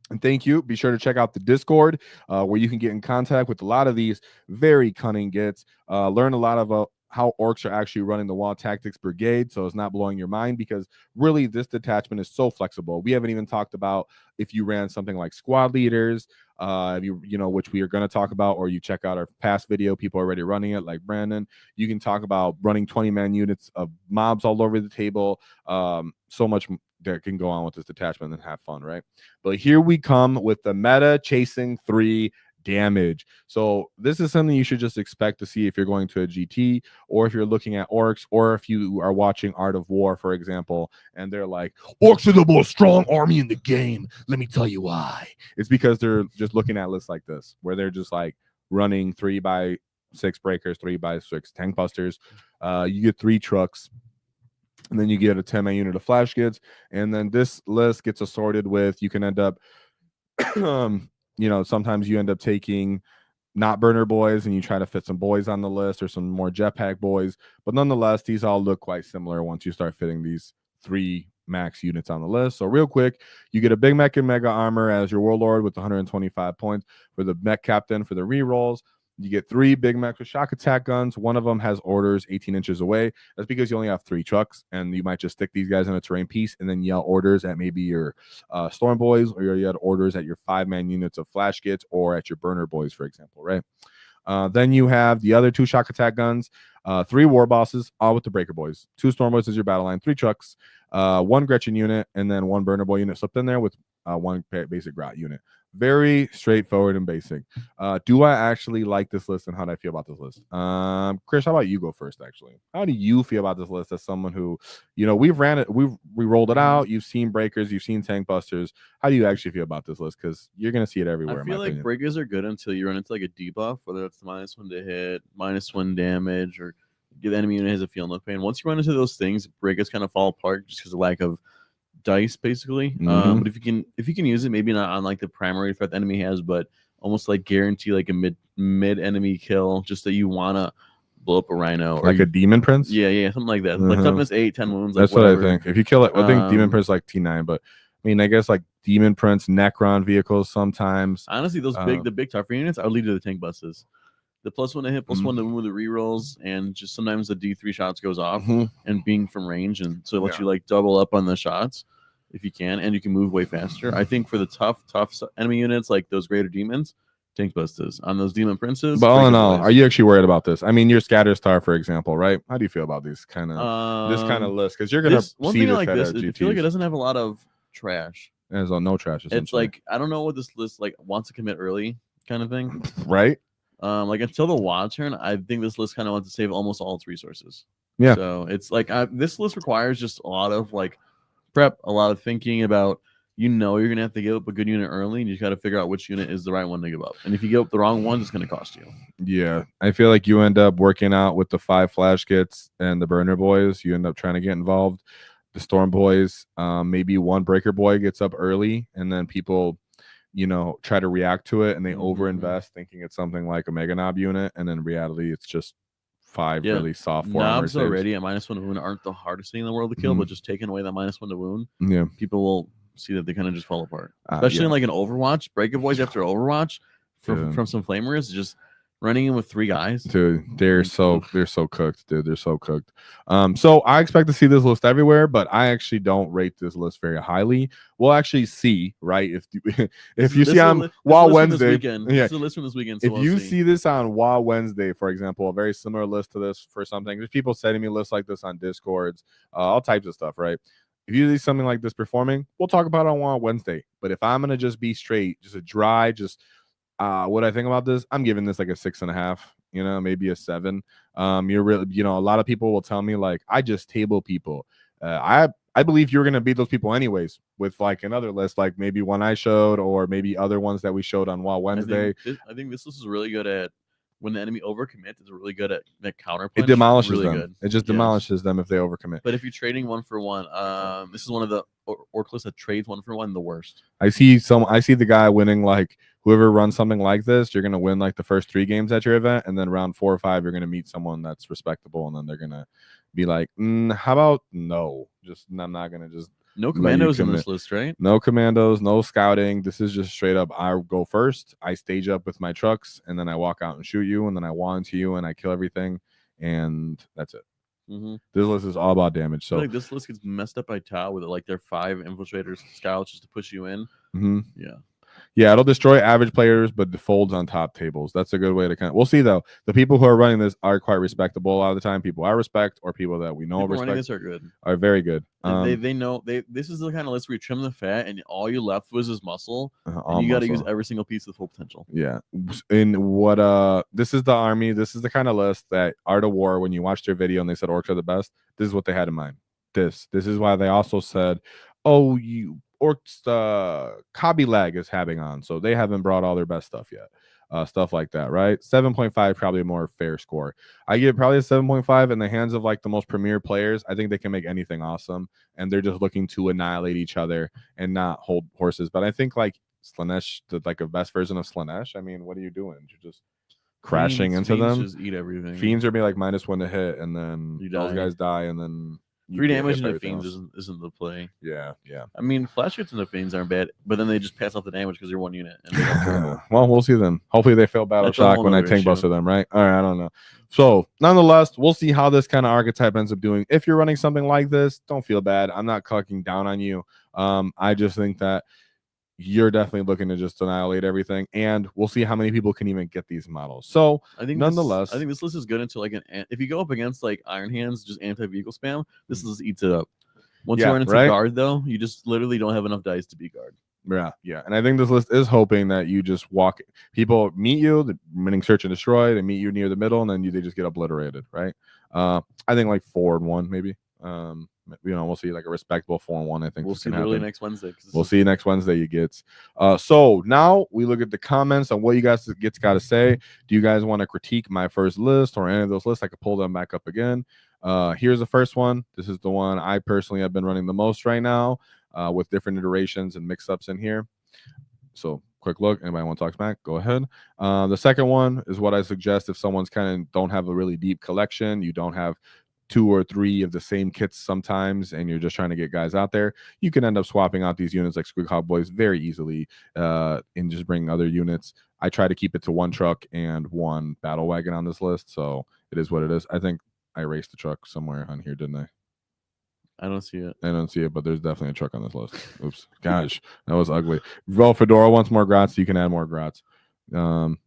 And thank you. Be sure to check out the Discord where you can get in contact with a lot of these very cunning gets. Learn a lot about how orcs are actually running the Waaaghtaktiks Brigade, so it's not blowing your mind because really this detachment is so flexible. We haven't even talked about if you ran something like squad leaders, which we are going to talk about, or you check out our past video, people are already running it like Brandon. You can talk about running 20-man units of mobs all over the table. So much that can go on with this detachment and have fun, right? But here we come with the meta chasing 3 damage. So this is something you should just expect to see if you're going to a GT or if you're looking at orcs or if you are watching Art of War, for example, and they're like, orcs are the most strong army in the game. Let me tell you why. It's because they're just looking at lists like this, where they're just like running 3x6 breakers, 3x6 tank busters. You get 3 trucks. And then you get a 10-man unit of flash goods. And then this list gets assorted with, you can end up sometimes you end up taking not burner boys and you try to fit some boys on the list or some more jetpack boys. But nonetheless, these all look quite similar once you start fitting these 3 max units on the list. So real quick, you get a big mech and mega armor as your warlord with 125 points for the mech captain for the rerolls. You get 3 big mechs with shock attack guns. One of them has orders 18 inches away. That's because you only have 3 trucks, and you might just stick these guys in a terrain piece and then yell orders at maybe your storm boys, or you had orders at your 5-man units of flash gits, or at your burner boys, for example, right? Then you have the other 2 shock attack guns, 3 war bosses, all with the breaker boys. 2 storm boys as your battle line, 3 trucks, 1 Gretchen unit, and then 1 burner boy unit slipped in there with 1 basic grot unit. Very straightforward and basic. Do I actually like this list, and how do I feel about this list? Chris, how about you go first? Actually, how do you feel about this list as someone who, we rolled it out. You've seen breakers, you've seen tank busters. How do you actually feel about this list? Because you're gonna see it everywhere. I feel like breakers are good until you run into like a debuff, whether it's the -1 to hit, -1 damage, or the enemy unit has a feel no pain. Once you run into those things, breakers kind of fall apart just because of lack of dice, basically. But if you can use it, maybe not on like the primary threat the enemy has, but almost like guarantee like a mid enemy kill, just that you wanna blow up a rhino, like a demon prince. Yeah, something like that. Like toughness 8, 10 wounds. That's like what I think. If you kill it, I think demon prince like T9, but I mean, I guess like demon prince, Necron vehicles sometimes. Honestly, those the big tougher units, I would lead to the tank buses. The +1 to hit, +1 to wound with the rerolls, and just sometimes the D3 shots goes off and being from range, and so it lets you like double up on the shots if you can, and you can move way faster. I think for the tough enemy units like those greater demons, tank busters. On those demon princes, but all in all, are you actually worried about this? I mean, your scatter star, for example, right? How do you feel about these kind of this kind of list? Because you're gonna one see thing this like at this. GTs. I feel like it doesn't have a lot of trash. There's no trash. It's like I don't know what this list like wants to commit early kind of thing, right? Like until the WAAAGH turn, I think this list kind of wants to save almost all its resources. Yeah. So it's like this list requires just a lot of like prep, a lot of thinking about you're gonna have to give up a good unit early, and you got to figure out which unit is the right one to give up. And if you give up the wrong one, it's gonna cost you. Yeah, I feel like you end up working out with the 5 flash kits and the burner boys. You end up trying to get involved. The storm boys, maybe 1 breaker boy gets up early, and then people try to react to it, and they overinvest thinking it's something like a mega knob unit, and in reality it's just 5 really soft knobs already at -1 to wound aren't the hardest thing in the world to kill, but just taking away that -1 to wound, people will see that they kind of just fall apart, especially in like an Overwatch. Breaker boys after Overwatch from some flamers, just running in with 3 guys. Dude, they're so cooked, dude. They're so cooked. So I expect to see this list everywhere, but I actually don't rate this list very highly. We'll actually see, right? If you see on WAAAGH Wednesday, this is a list from this weekend. So if you see this on WAAAGH Wednesday, for example, a very similar list to this for something, there's people sending me lists like this on Discords, all types of stuff, right? If you see something like this performing, we'll talk about it on WAAAGH Wednesday. But if I'm gonna just be straight, just a dry, what I think about this, I'm giving this like a 6.5, maybe a 7. You're really, a lot of people will tell me like I just table people. I believe you're gonna beat those people anyways with like another list, like maybe one I showed, or maybe other ones that we showed on WAAAGH Wednesday. I think this list is really good at when the enemy overcommits. It's really good at that counter. It demolishes really them. Good. It just demolishes them if they overcommit. But if you're trading 1 for 1, this is one of the orc lists that trades 1 for 1 the worst. I see the guy winning, like whoever runs something like this, you're gonna win like the first 3 games at your event, and then round 4 or 5 you're gonna meet someone that's respectable, and then they're gonna be like, how about no? I'm not gonna just no commandos in this list, right? No commandos, no scouting. This is just straight up. I go first. I stage up with my trucks, and then I walk out and shoot you, and then I wall into you, and I kill everything, and that's it. This list is all about damage. So I feel like this list gets messed up by Tau with like their 5 infiltrators, scouts just to push you in. Yeah, it'll destroy average players, but the folds on top tables. That's a good way to we'll see though. The people who are running this are quite respectable a lot of the time. People I respect, or people that we know people respect, running this are good. Are very good. They know this is the kind of list where you trim the fat and all you left was his muscle. And you got to use every single piece of full potential. Yeah. In what this is the army. This is the kind of list that Art of War, when you watched their video and they said orcs are the best, this is what they had in mind. This is why they also said, oh, you orcs Cobby lag is having on, so they haven't brought all their best stuff yet. Stuff like that, right? 7.5 probably a more fair score. I give probably a 7.5 in the hands of like the most premier players. I think they can make anything awesome, and they're just looking to annihilate each other and not hold horses. But I think like Slaanesh did like a best version of Slaanesh. I mean, what are you doing? You're just crashing into them. Just eat everything. Fiends are be like -1 to hit, and then those guys die, and then you 3 get damage hit by into everything fiends else. isn't the play. Yeah. I mean, flash hits into fiends aren't bad, but then they just pass off the damage because they're 1 unit. And they don't turn. Well, we'll see then. Hopefully they fail battle That's a shock whole when I nother tank issue. buster them, right? All right, I don't know. So nonetheless, we'll see how this kind of archetype ends up doing. If you're running something like this, don't feel bad. I'm not clucking down on you. I just think that you're definitely looking to just annihilate everything, and we'll see how many people can even get these models. So I think nonetheless, I think this list is good until like if you go up against like Iron Hands, just anti-vehicle spam, this list eats it up. Once you run into guard, though, you just literally don't have enough dice to beat guard. Yeah. And I think this list is hoping that you just walk, people meet you, the winning search and destroy, they meet you near the middle, and then they just get obliterated, right? I think like 4-1 maybe. We'll see like a respectable 4-1. I think we'll see literally next Wednesday. We'll see next Wednesday you get. So now we look at the comments on what you guys got to say. Do you guys want to critique my first list or any of those lists? I could pull them back up again. Here's the first one. This is the one I personally have been running the most right now, with different iterations and mix-ups in here. So quick look. Anybody want to talk smack? Go ahead. The second one is what I suggest if someone's kind of don't have a really deep collection. You don't have 2 or 3 of the same kits sometimes, and you're just trying to get guys out there. You can end up swapping out these units like Squig Hog Boys very easily, and just bring other units. I try to keep it to 1 truck and 1 battle wagon on this list, so it is what it is. I think I erased the truck somewhere on here, didn't I? I don't see it. I don't see it, but there's definitely a truck on this list. Oops. Gosh, that was ugly. Well, Fedora wants more grats. You can add more grats.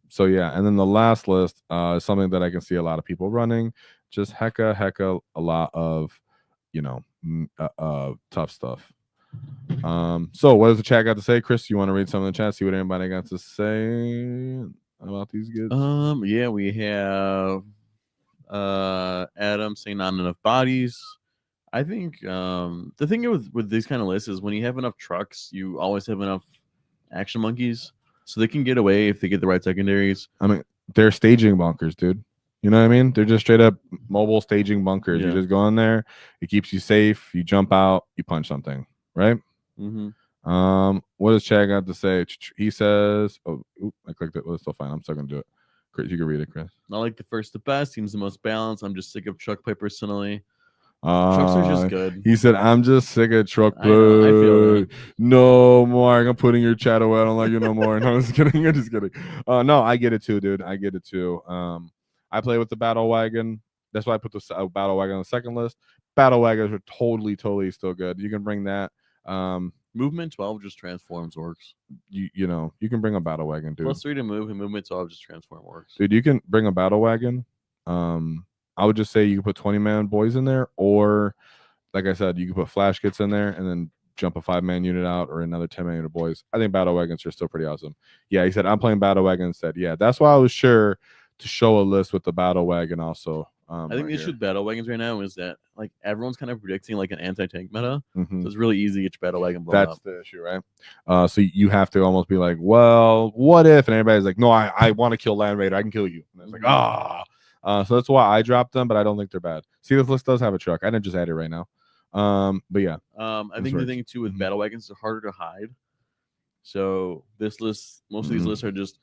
So yeah, and then the last list is something that I can see a lot of people running. Just hecka a lot of, tough stuff. So what does the chat got to say? Chris, you want to read some of the chat, see what anybody got to say about these goods? Yeah, we have Adam saying not enough bodies. I think the thing with these kind of lists is when you have enough trucks, you always have enough action monkeys, so they can get away if they get the right secondaries. I mean, they're staging bunkers, dude. You know what I mean? They're just straight up mobile staging bunkers. Yeah. You just go in there, it keeps you safe. You jump out, you punch something, right? Mm-hmm. What does Chad got to say? He says, "Oh, I clicked it. Well, it's still fine. I'm still gonna do it." Chris, you can read it, Chris. Not like the first the best. Seems the most balanced. I'm just sick of truck play personally. Trucks are just good. He said, "I'm just sick of truck play. I feel that. No, Mark, I'm putting your chat away. I don't like you no more." No, I'm just kidding. I'm just kidding. No, I get it too, dude. I get it too. I play with the battle wagon. That's why I put the battle wagon on the second list. Battle wagons are totally still good. You can bring that. Movement 12 just transforms works. You can bring a battle wagon, dude. +3 to move, and movement 12 just transform works. Dude, you can bring a battle wagon. I would just say you can put 20-man boys in there, or like I said, you can put flash kits in there and then jump a 5-man unit out or another 10-man unit of boys. I think battle wagons are still pretty awesome. Yeah, he said I'm playing battle wagon instead. Yeah, that's why I was sure to show a list with the battle wagon also. I think the issue with battle wagons right now is that like everyone's kind of predicting like an anti-tank meta. So it's really easy to get your battle wagon blown up. That's the issue, right? So you have to almost be like, well, what if? And everybody's like, no, I want to kill Land Raider. I can kill you. And it's like, so that's why I dropped them, but I don't think they're bad. See, this list does have a truck. I didn't just add it right now. But yeah. I think the thing too with battle wagons are harder to hide. So this list, most of these lists are just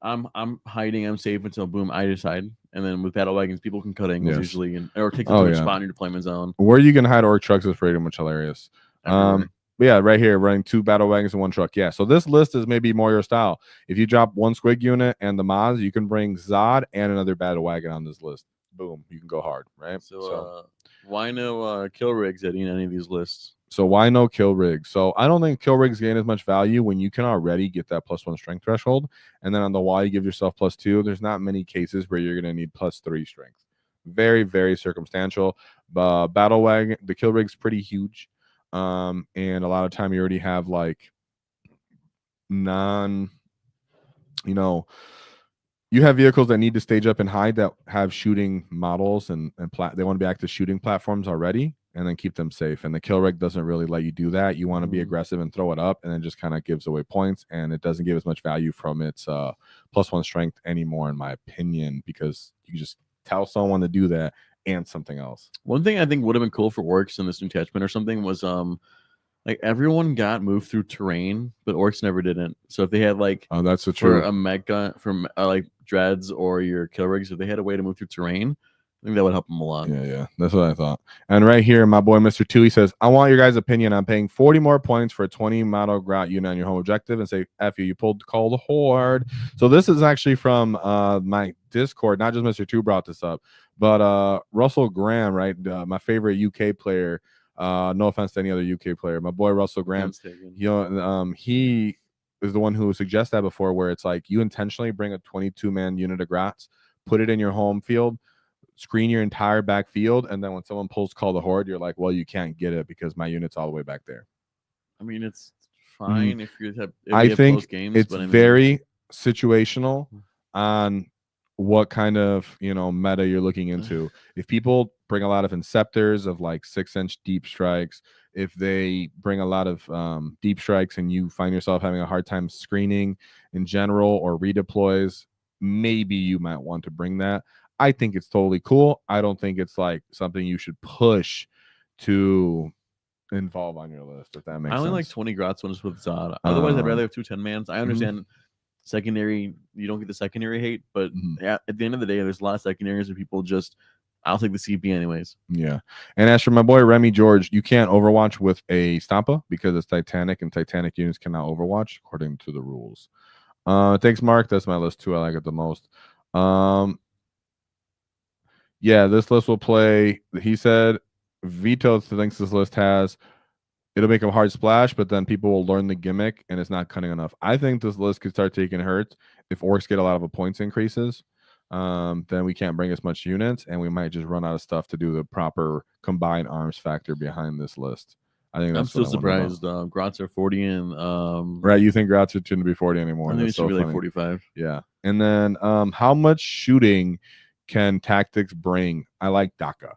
I'm hiding, I'm safe until boom, I decide. And then with battle wagons, people can cut angles usually or take them to a spot in your deployment zone. Where you can hide orc trucks is pretty much hilarious. But yeah, right here, running 2 battle wagons and 1 truck. Yeah, so this list is maybe more your style. If you drop 1 squig unit and the Mobz, you can bring Zod and another battle wagon on this list. Boom, you can go hard, right? So why no kill rigs at any of these lists? So why no kill rigs? So I don't think kill rigs gain as much value when you can already get that +1 strength threshold. And then on the wall, you give yourself +2. There's not many cases where you're going to need +3 strength. Very circumstantial. Battle wagon, the kill rig's pretty huge. And a lot of time you already have like you have vehicles that need to stage up and hide that have shooting models and they want to be active shooting platforms already and then keep them safe. And the kill rig doesn't really let you do that. You want to be aggressive and throw it up, and then just kind of gives away points, and it doesn't give as much value from its +1 strength anymore, in my opinion, because you just tell someone to do that and something else. One thing I think would have been cool for orcs in this new attachment or something was like everyone got moved through terrain, but orcs never didn't. So if they had like that's the for truth. a mega from like dreads or your kill rigs, if they had a way to move through terrain, I think that would help him a lot. Yeah, that's what I thought. And right here, my boy Mr. Tui says, I want your guys' opinion on paying 40 more points for a 20 model Grot unit on your home objective and say, F you pulled call the horde. So this is actually from my Discord, not just Mr. Tu brought this up, but Russell Graham, right? My favorite UK player. No offense to any other UK player. My boy Russell Graham, he is the one who suggests that before, where it's like you intentionally bring a 22-man unit of Grots, put it in your home field, screen your entire backfield, and then when someone pulls call the horde, you're like, well, you can't get it because my unit's all the way back there. I mean, it's fine if you have. If I you have think close games, it's but I mean, very situational on what kind of meta you're looking into. If people bring a lot of inceptors of like 6-inch deep strikes, if they bring a lot of deep strikes and you find yourself having a hard time screening in general or redeploys, maybe you might want to bring that. I think it's totally cool. I don't think it's like something you should push to involve on your list, if that makes sense. I only like 20 Grots ones with Zod. Otherwise, I'd rather have 2 10-mans. I understand secondary, you don't get the secondary hate, but at the end of the day, there's a lot of secondaries where people just, I'll take the CP anyways. Yeah. And as for my boy Remy George, you can't overwatch with a Stampa because it's Titanic, and Titanic units cannot overwatch according to the rules. Thanks, Mark. That's my list too. I like it the most. Yeah, this list will play. He said Vito thinks this list has, it'll make a hard splash, but then people will learn the gimmick and it's not cunning enough. I think this list could start taking hurts if orcs get a lot of points increases. Then we can't bring as much units, and we might just run out of stuff to do the proper combined arms factor behind this list. I think that's I'm still surprised. Grots are 40 and right. You think Grots shouldn't be 40 anymore? I think it should be like 45. Yeah. And then how much shooting can Taktiks bring? I like DACA.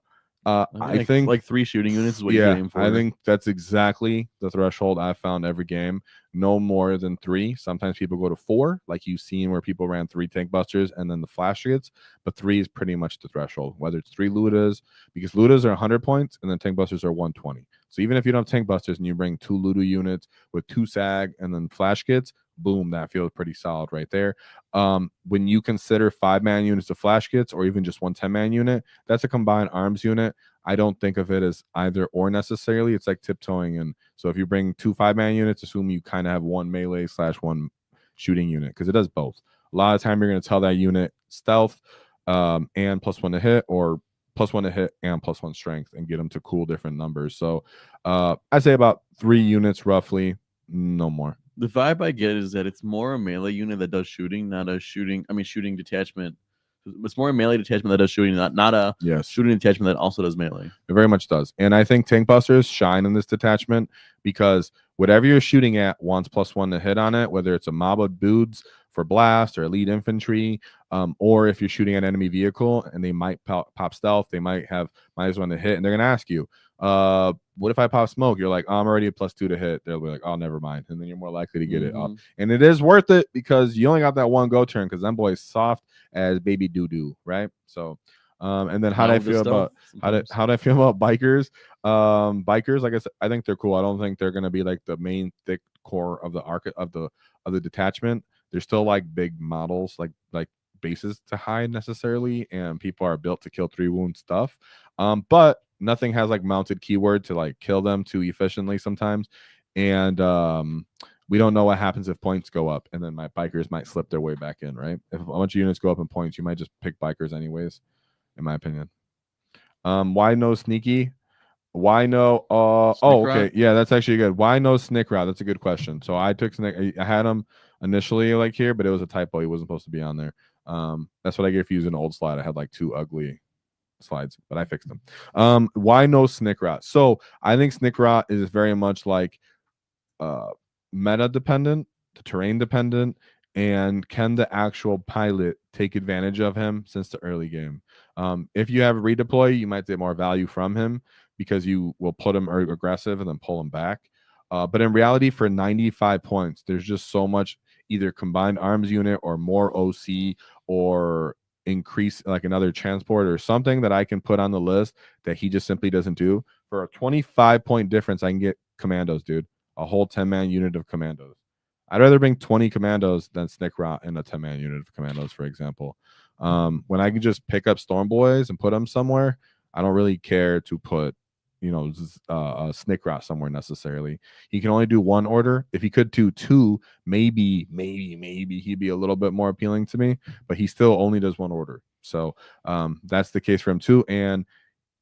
I think like 3 shooting units is what you aim for. I think that's exactly the threshold I've found every game. No more than 3. Sometimes people go to 4, like you've seen where people ran 3 tank busters and then the flash hits, but 3 is pretty much the threshold. Whether it's 3 Ludas, because Ludas are 100 points and then tank busters are 120. So even if you don't have tank busters and you bring 2 Luda units with 2 SAG and then flash kits, boom, that feels pretty solid right there. When you consider 5-man units of flash kits or even just 1 10-man unit, that's a combined arms unit. I don't think of it as either or necessarily. It's like tiptoeing. And so if you bring 2 5-man units, assume you kind of have 1 melee / 1 shooting unit, because it does both. A lot of time you're going to tell that unit stealth and +1 to hit, or +1 to hit and +1 strength, and get them to cool different numbers. So I'd say about 3 units roughly, no more. The vibe I get is that it's more a melee unit that does shooting, not a shooting. I mean, shooting detachment. It's more a melee detachment that does shooting, not a shooting detachment that also does melee. It very much does. And I think tank busters shine in this detachment because whatever you're shooting at wants +1 to hit on it, whether it's a mob of dudes for blast or elite infantry, or if you're shooting at enemy vehicle and they might pop stealth, they might have -1 to hit, and they're going to ask you, what if I pop smoke? You're like, oh, I'm already a +2 to hit. They'll be like, oh, never mind. And then you're more likely to get it up. And it is worth it because you only got that 1 go turn, because them boys soft as baby doo-doo, right? So and then how do I feel about bikers? Bikers, like I said, I think they're cool. I don't think they're gonna be like the main thick core of the arc of the detachment. They're still like big models, like bases to hide necessarily, and people are built to kill 3 wound stuff. But nothing has like mounted keyword to like kill them too efficiently sometimes. And we don't know what happens if points go up, and then my bikers might slip their way back in, right? If a bunch of units go up in points, you might just pick bikers anyways, in my opinion. Why no sneaky? Why no okay, yeah, that's actually good. Why no snick route? That's a good question. So I took snick. I had him initially like here, but it was a typo. He wasn't supposed to be on there. That's what I get for using an old slide. I had like 2 ugly slides, but I fixed them. Why no snick route? So I think snick route is very much like meta dependent, terrain dependent, and can the actual pilot take advantage of him since the early game? If you have a redeploy, you might get more value from him because you will put him aggressive and then pull him back. But in reality, for 95 points, there's just so much either combined arms unit or more OC or increase like another transport or something that I can put on the list that he just simply doesn't do. For a 25-point difference, I can get commandos, dude. A whole 10-man unit of commandos. I'd rather bring 20 commandos than snick rot in a 10-man unit of commandos, for example. When I can just pick up Storm Boys and put them somewhere, I don't really care to put, you know, a Snickrat somewhere necessarily. He can only do one order. If he could do two, maybe he'd be a little bit more appealing to me, but he still only does one order. So that's the case for him too. And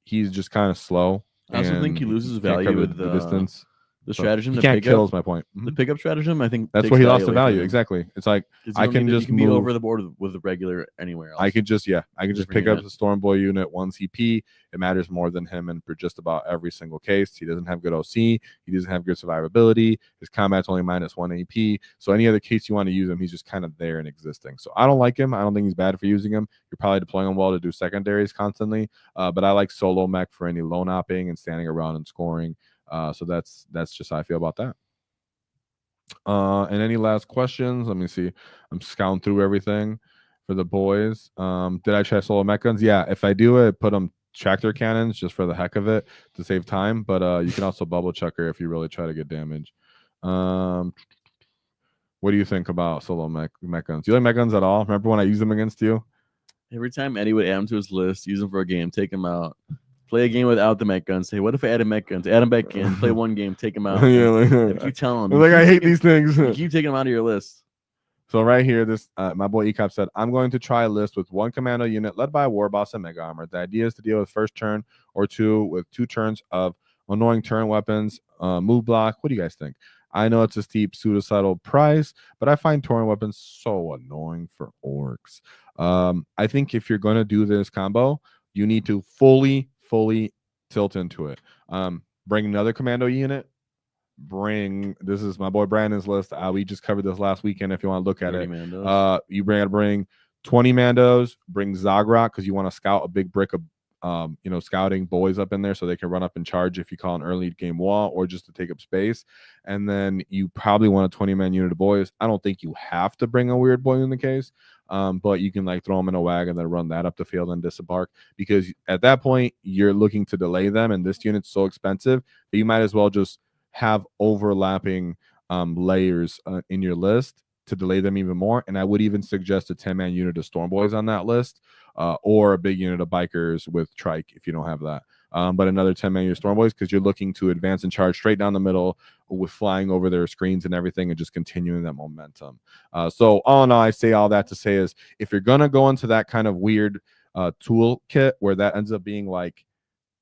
he's just kind of slow. I also think he loses can't value cover with the distance. the So stratagem. he to can't pick kill up, is my point. the pickup stratagem. I think That's takes where he lost the away from value. him. Exactly. It's like 'Cause I you don't can need to- just you can be move over the board with a regular anywhere else. I can just Different pick up unit. the Storm Boy unit 1 CP. It matters more than him in for just about every single case. He doesn't have good OC. He doesn't have good survivability. His combat's only -1 AP. So any other case you want to use him, he's just kind of there and existing. So I don't like him. I don't think he's bad for using him. You're probably deploying him well to do secondaries constantly. But I like solo mech for any lone opping and standing around and scoring. So that's just how I feel about that. And any last questions? Let me see. I'm scouting through everything for the boys. Did I try solo mech guns? Yeah, if I do it, put them tractor cannons just for the heck of it to save time. But you can also bubble chucker if you really try to get damage. What do you think about solo mech guns? Do you like mech guns at all? Remember when I used them against you? Every time Eddie would add him to his list, use him for a game, take him out. Play a game without the mech guns. Say, what if I added mech guns? Add him back in. Play one game, take him out. Yeah, like, If you tell him, I'm like, I hate these things. you keep taking them out of your list. So right here, this my boy Ecop said, I'm going to try a list with one commando unit led by a war boss and mega armor. The idea is to deal with first turn or two with 2 turns of annoying turn weapons, move block. What do you guys think? I know it's a steep suicidal price, but I find torn weapons so annoying for orcs. I think if you're going to do this combo, you need to fully tilt into it. Bring another commando unit. This is my boy Brandon's list. We just covered this last weekend. If you want to look at it, you bring 20 mandos. Bring Zagrot because you want to scout a big brick of scouting boys up in there so they can run up and charge if you call an early game wall or just to take up space. And then you probably want a 20-man unit of boys. I don't think you have to bring a weird boy in the case, but you can like throw them in a wagon and then run that up the field and disembark, because at that point you're looking to delay them, and this unit's so expensive that you might as well just have overlapping layers in your list to delay them even more. And I would even suggest a 10-man unit of Storm Boys on that list, or a big unit of Bikers with Trike if you don't have that. But another 10-man unit of Storm Boys, because you're looking to advance and charge straight down the middle with flying over their screens and everything and just continuing that momentum. So all in all, I say all that to say is, if you're going to go into that kind of weird toolkit where that ends up being like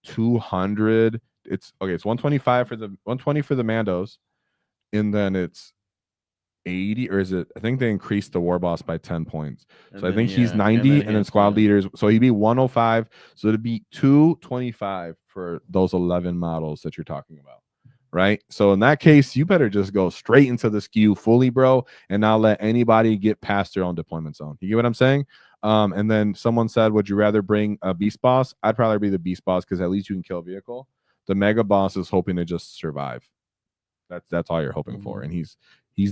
200, it's 125 for the 120 for the Mandos, and then it's 80, or is it? I think they increased the war boss by 10 points. So I think he's 90, and then squad leaders. So he'd be 105. So it'd be 225 for those 11 models that you're talking about, right? So in that case, you better just go straight into the skew fully, bro, and not let anybody get past their own deployment zone. You get what I'm saying? And then someone said, would you rather bring a beast boss? I'd probably be the beast boss because at least you can kill a vehicle. The mega boss is hoping to just survive. That's all you're hoping for, and he's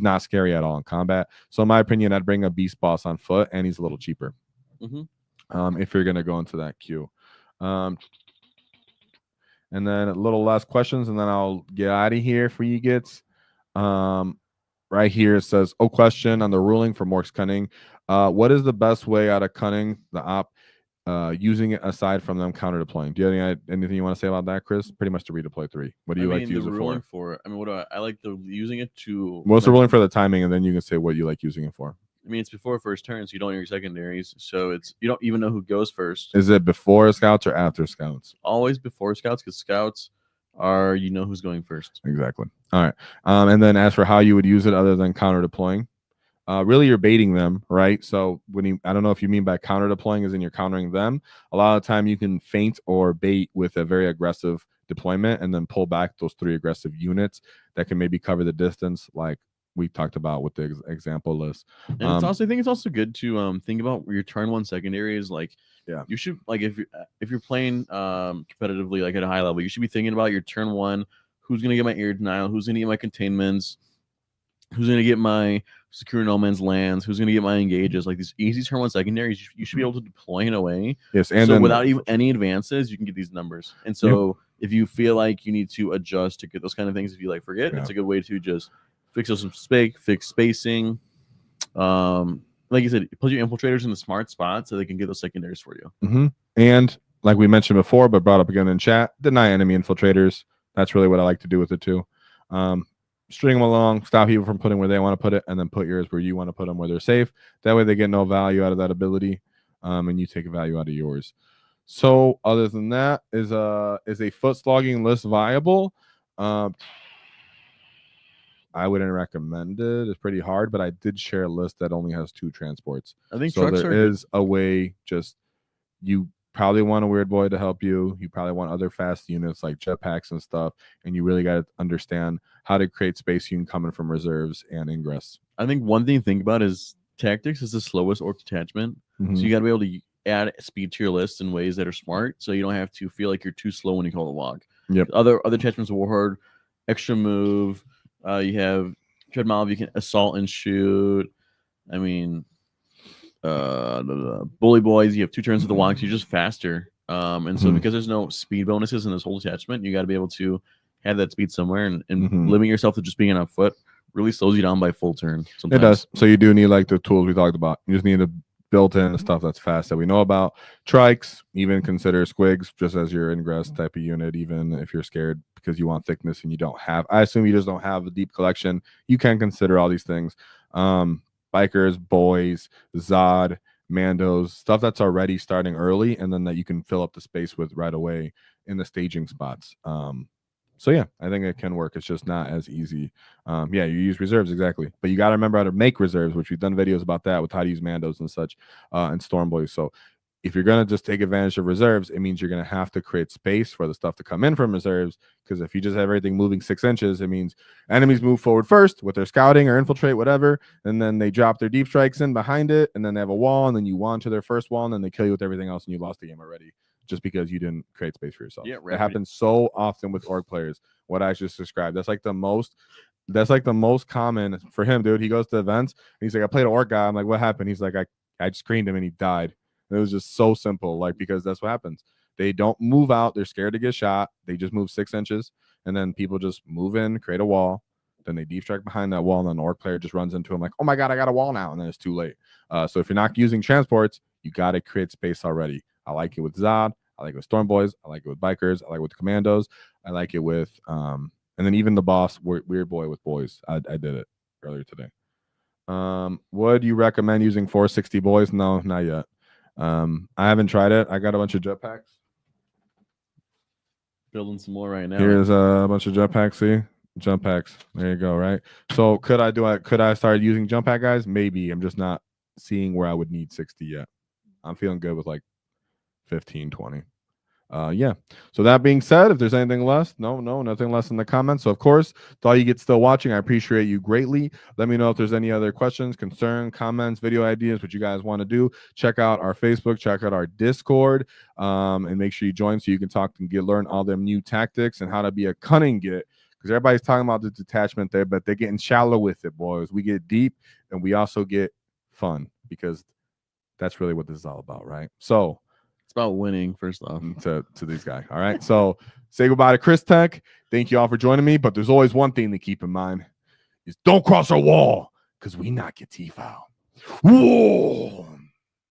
not scary at all in combat. So in my opinion, I'd bring a beast boss on foot, and he's a little cheaper. If you're gonna go into that queue. And then a little last questions, and then I'll get out of here for you gets. Right here it says, question on the ruling for Mork's Cunning. What is the best way out of Cunning the op? Using it aside from them counter deploying. Do you have anything you want to say about that, Chris? Pretty much to redeploy 3. What do you like to use it for? I mean, what do I like using it to? What's the ruling for the timing, and then you can say what you like using it for. I mean, it's before first turn, so you don't know your secondaries, so you don't even know who goes first. Is it before scouts or after scouts? Always before scouts, because scouts are who's going first. Exactly. All right. And then as for how you would use it other than counter deploying. Really, you're baiting them, right? So I don't know if you mean by counter deploying as in you're countering them. A lot of the time you can feint or bait with a very aggressive deployment and then pull back those 3 aggressive units that can maybe cover the distance, like we talked about with the example list. And I think it's also good to think about your turn 1 secondaries. Like, you should, like, if you're playing competitively, like at a high level, you should be thinking about your turn 1. Who's gonna get my air denial? Who's gonna get my containments? Who's going to get my secure no man's lands? Who's going to get my engages? Like these easy turn 1 secondaries, you should be able to deploy in a way. Yes, and so then without even any advances, you can get these numbers. And so if you feel like you need to adjust to get those kind of things, if you forget, it's a good way to just fix some fix spacing, like you said, put your infiltrators in the smart spot so they can get those secondaries for you. And like we mentioned before, but brought up again in chat, deny enemy infiltrators. That's really what I like to do with it too. String them along, stop people from putting where they want to put it, and then put yours where you want to put them where they're safe. That way they get no value out of that ability, and you take a value out of yours. So other than that, is a foot slogging list viable? I wouldn't recommend it. It's pretty hard, but I did share a list that only has 2 transports. I think so. There is a way. Just you probably want a weird boy to help you. You probably want other fast units like jetpacks and stuff, and you really got to understand how to create space you can come in from reserves and ingress. I think one thing to think about is Tactiks is the slowest orc detachment, so you got to be able to add speed to your list in ways that are smart, so you don't have to feel like you're too slow when you call the WAAGH. Yep. Other attachments of Warhorde, extra move. You have Treadmill, you can assault and shoot. I mean, Bully Boys, you have 2 turns with the WAAGH, so you're just faster. And so because there's no speed bonuses in this whole attachment, you got to be able to have that speed somewhere, and limiting yourself to just being on foot really slows you down by full turn. Sometimes. It does. So you do need like the tools we talked about. You just need the built-in stuff that's fast that we know about. Trikes, even consider squigs just as your ingress type of unit, even if you're scared because you want thickness and you don't have. I assume you just don't have a deep collection. You can consider all these things. Bikers, boys, Zod, Mandos, stuff that's already starting early, and then that you can fill up the space with right away in the staging spots. So yeah, I think it can work. It's just not as easy. Yeah, you use reserves, exactly. But you got to remember how to make reserves, which we've done videos about that with how to use Mandos and such, and Storm Boys. So if you're going to just take advantage of reserves, it means you're going to have to create space for the stuff to come in from reserves, because if you just have everything moving 6 inches, it means enemies move forward first with their scouting or infiltrate, whatever, and then they drop their deep strikes in behind it, and then they have a wall, and then you wand to their first wall, and then they kill you with everything else, and you lost the game already. Just because you didn't create space for yourself. Yeah, right. It happens so often with org players. What I just described. That's like the most common for him, dude. He goes to events and he's like, I played an org guy. I'm like, what happened? He's like, I screened him and he died. And it was just so simple, like, because that's what happens. They don't move out. They're scared to get shot. They just move 6 inches, and then people just move in, create a wall. Then they deep strike behind that wall, and then the org player just runs into him like, oh my god, I got a wall now, and then it's too late. So if you're not using transports, you got to create space already. I like it with Zod. I like it with Storm Boys. I like it with Bikers. I like it with Commandos. I like it with, and then even the boss, Weird Boy with Boys. I did it earlier today. Would you recommend using 460 Boys? No, not yet. I haven't tried it. I got a bunch of jetpacks. Building some more right now. Here's a bunch of jetpacks. See? Jump packs. There you go, right? So could I start using jump pack, guys? Maybe. I'm just not seeing where I would need 60 yet. I'm feeling good with like 15, 20. Yeah. So that being said, if there's anything less, nothing less in the comments. So of course, to all you get still watching, I appreciate you greatly. Let me know if there's any other questions, concern, comments, video ideas, what you guys want to do. Check out our Facebook, check out our Discord, and make sure you join so you can talk and learn all them new tactics and how to be a cunning git. Because everybody's talking about the detachment there, but they're getting shallow with it, boys. We get deep and we also get fun, because that's really what this is all about, right? So it's about winning, first off. To these guys. All right. So say goodbye to Chris Tech. Thank you all for joining me. But there's always one thing to keep in mind is don't cross our wall, because we knock your teeth out. Whoa.